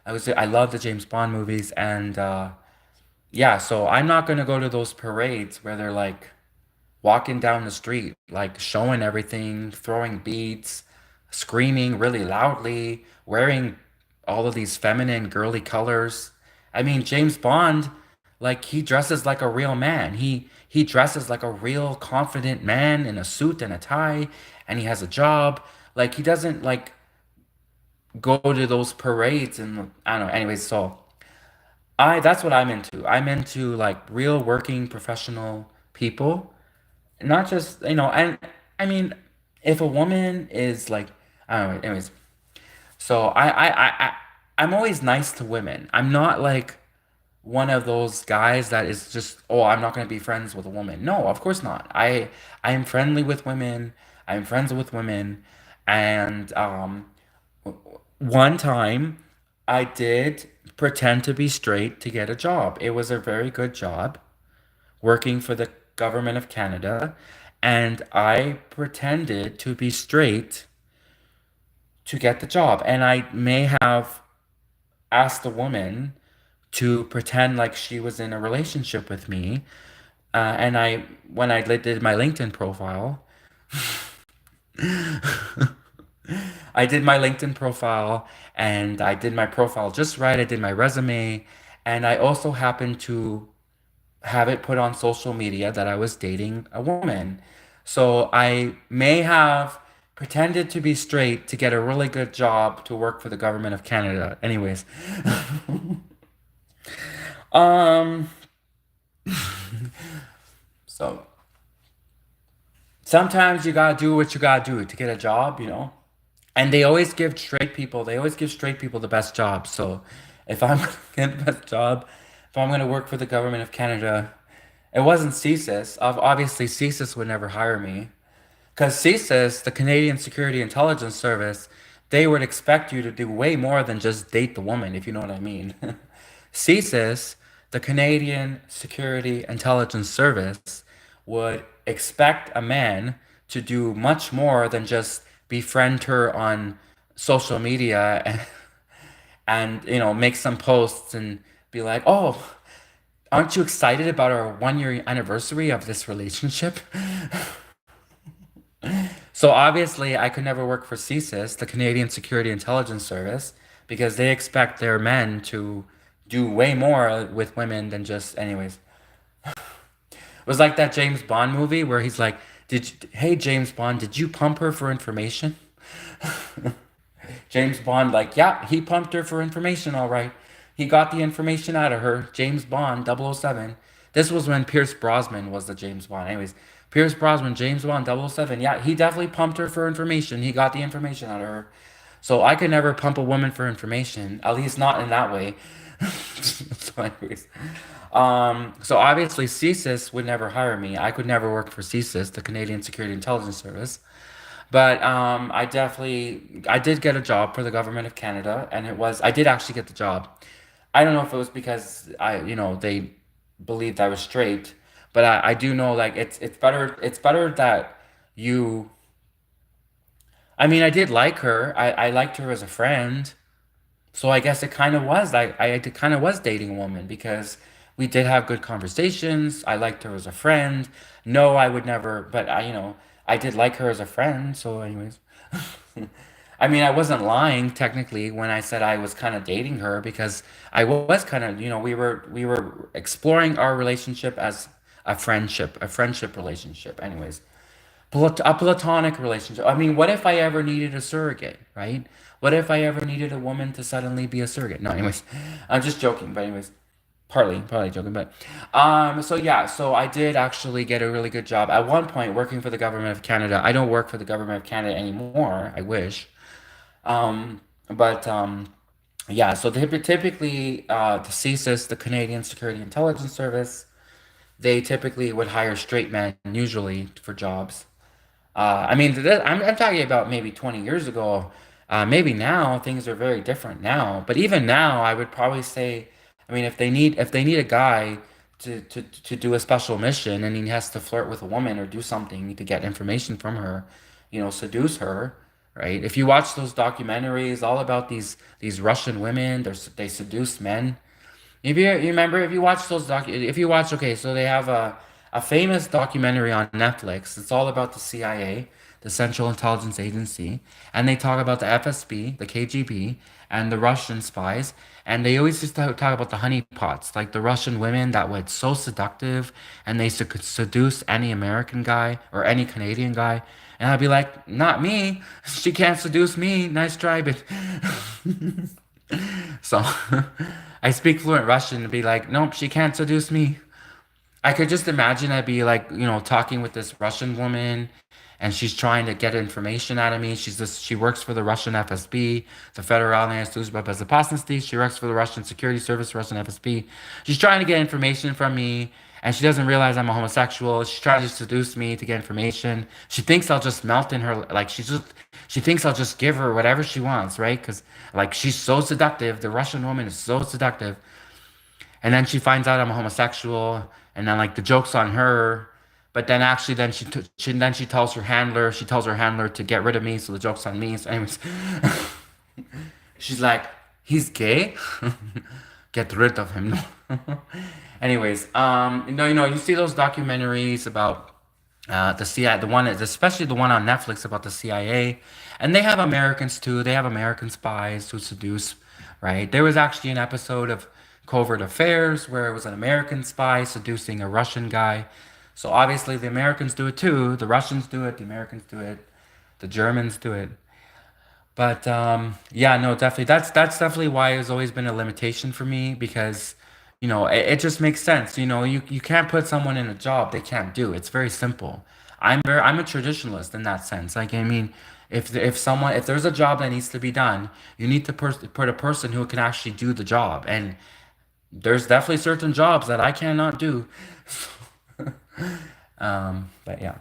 I love the James Bond movies, and yeah, so I'm not gonna go to those parades where they're like walking down the street, like showing everything, throwing beats, screaming really loudly, wearing all of these feminine, girly colors. I mean, James Bond, like he dresses like a real man. He dresses like a real confident man in a suit and a tie, and he has a job. Like he doesn't like go to those parades and I don't know. Anyways, so I that's what I'm into. I'm into like real working professional people, not just, and I mean, if a woman is like, I don't know, anyways. So I'm always nice to women. I'm not like one of those guys that is just, oh, I'm not going to be friends with a woman. No, of course not. I am friendly with women. I'm friends with women, and one time I did pretend to be straight to get a job. It was a very good job working for the government of Canada, and I pretended to be straight to get the job. And I may have asked the woman to pretend like she was in a relationship with me. And when I did my LinkedIn profile, I did my LinkedIn profile and I did my profile just right. I did my resume, and I also happened to have it put on social media that I was dating a woman. So I may have pretended to be straight to get a really good job to work for the government of Canada. Anyways, um, so sometimes you gotta do what you gotta do to get a job. And they always give straight people the best jobs. So if I'm gonna get the best job, if I'm gonna work for the government of Canada, it wasn't CSIS. Obviously, CSIS would never hire me. Because CSIS, the Canadian Security Intelligence Service, they would expect you to do way more than just date the woman, if you know what I mean. CSIS, the Canadian Security Intelligence Service, would expect a man to do much more than just befriend her on social media and make some posts and be like, oh, aren't you excited about our 1 year anniversary of this relationship? So obviously, I could never work for CSIS, the Canadian Security Intelligence Service, because they expect their men to do way more with women than just, anyways. It was like that James Bond movie where he's like, hey James Bond, did you pump her for information? James Bond, like, yeah, he pumped her for information, all right. He got the information out of her. James Bond, 007. This was when Pierce Brosnan was the James Bond. Anyways, Pierce Brosnan, James Bond, 007. Yeah, he definitely pumped her for information. He got the information out of her. So I could never pump a woman for information, at least not in that way. So, anyways, so obviously CSIS would never hire me. I could never work for CSIS, the Canadian Security Intelligence Service. But I did get a job for the government of Canada, and I did actually get the job. I don't know if it was because they believed I was straight, but I do know like it's better that you. I mean, I did like her. I liked her as a friend. So I guess it kind of was like I kind of was dating a woman because we did have good conversations. I liked her as a friend. No, I would never, but I did like her as a friend. So, anyways, I mean, I wasn't lying technically when I said I was kind of dating her because I was kind of, we were exploring our relationship as a friendship relationship. Anyways, a platonic relationship. I mean, what if I ever needed a surrogate, right? What if I ever needed a woman to suddenly be a surrogate? No, anyways, I'm just joking, but anyways, partly joking, but so yeah, so I did actually get a really good job at one point working for the government of Canada. I don't work for the government of Canada anymore. I wish. But yeah, so typically the CSIS, the Canadian Security Intelligence Service, they typically would hire straight men usually for jobs. I mean, I'm talking about maybe 20 years ago. Maybe now things are very different now. But even now, I would probably say, I mean, if they need a guy to do a special mission and he has to flirt with a woman or do something to get information from her, seduce her, right? If you watch those documentaries all about these Russian women, they seduce men. If you remember, if you watch, okay, so they have a famous documentary on Netflix. It's all about the CIA, the Central Intelligence Agency, and they talk about the FSB, the KGB, and the Russian spies. And they always just talk about the honeypots, like the Russian women that were so seductive, and they could seduce any American guy or any Canadian guy. And I'd be like, not me. She can't seduce me. Nice try, but so I speak fluent Russian and be like, nope, she can't seduce me. I could just imagine I'd be like, talking with this Russian woman and she's trying to get information out of me. She works for the Russian FSB, the Federальная служба безопасности. She works for the Russian Security Service, Russian FSB. She's trying to get information from me and she doesn't realize I'm a homosexual. She's trying to seduce me to get information. She thinks I'll just melt in her, like she thinks I'll just give her whatever she wants, right? Because like she's so seductive. The Russian woman is so seductive. And then she finds out I'm a homosexual, and then like the joke's on her. But then actually, then she tells her handler, to get rid of me, so the joke's on me. So, anyways, she's like, he's gay, get rid of him. Anyways, you see those documentaries about the CIA, the one, especially the one on Netflix about the CIA, and they have Americans too. They have American spies who seduce, right? There was actually an episode of Covert Affairs where it was an American spy seducing a Russian guy. So obviously the Americans do it too. The Russians do it. The Americans do it. The Germans do it. But yeah, no, definitely. That's definitely why it's always been a limitation for me because, it just makes sense. You can't put someone in a job they can't do. It's very simple. I'm a traditionalist in that sense. Like I mean, if there's a job that needs to be done, you need to put a person who can actually do the job. And there's definitely certain jobs that I cannot do. But yeah.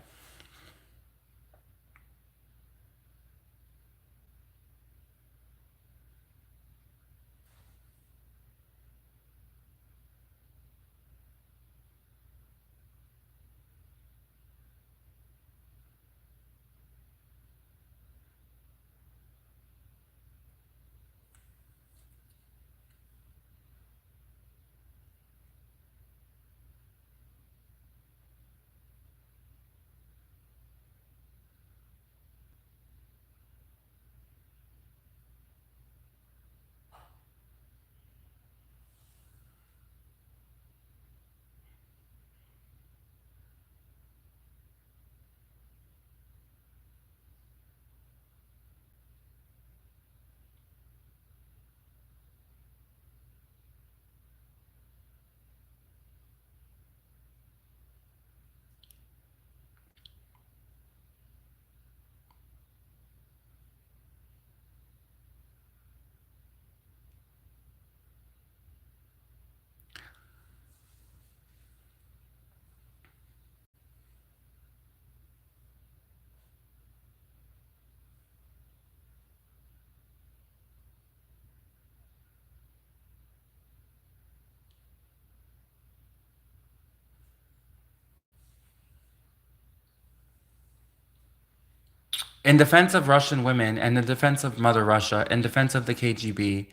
In defense of Russian women and in defense of Mother Russia, in defense of the KGB,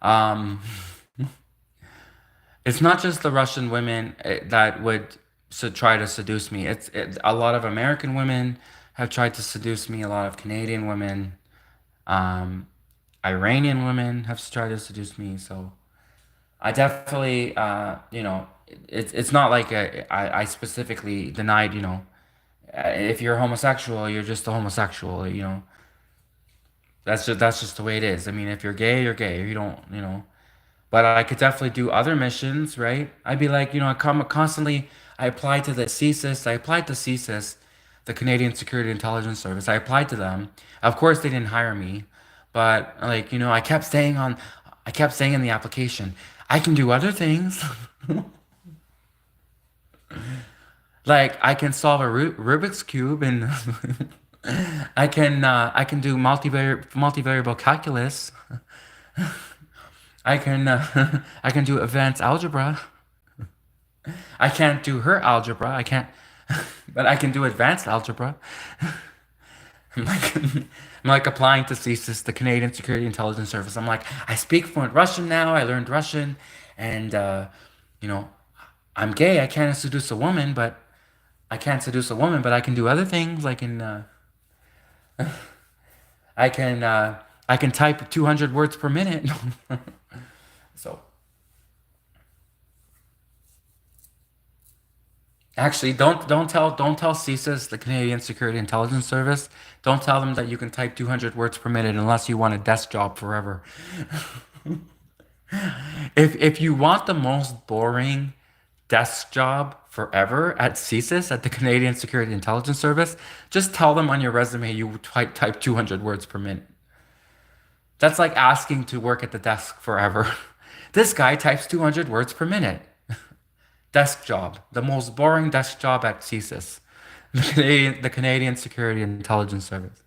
um, it's not just the Russian women that would try to seduce me. A lot of American women have tried to seduce me. A lot of Canadian women, um, Iranian women have tried to seduce me. So I definitely, it's not like I specifically denied, if you're homosexual, you're just a homosexual. That's just the way it is. I mean, if you're gay, you're gay. You don't, But I could definitely do other missions, right? I'd be like, I come constantly. I applied to the CSIS. I applied to CSIS, the Canadian Security Intelligence Service. I applied to them. Of course, they didn't hire me, but like, I kept saying in the application, I can do other things. Like I can solve a Rubik's cube, and I can do multivariable calculus. I can do advanced algebra. I can't do her algebra. I can't, but I can do advanced algebra. I'm like, I'm like applying to CSIS, the Canadian Security Intelligence Service. I'm like, I speak fluent Russian now. I learned Russian, and you know, I'm gay. I can't seduce a woman, but I can do other things. I can type 200 words per minute. So actually, don't tell CSIS, the Canadian Security Intelligence Service. Don't tell them that you can type 200 words per minute unless you want a desk job forever. If you want the most boring desk job forever at CSIS, at the Canadian Security Intelligence Service, just tell them on your resume you type 200 words per minute. That's like asking to work at the desk forever. This guy types 200 words per minute. Desk job, the most boring desk job at CSIS, the Canadian Security Intelligence Service.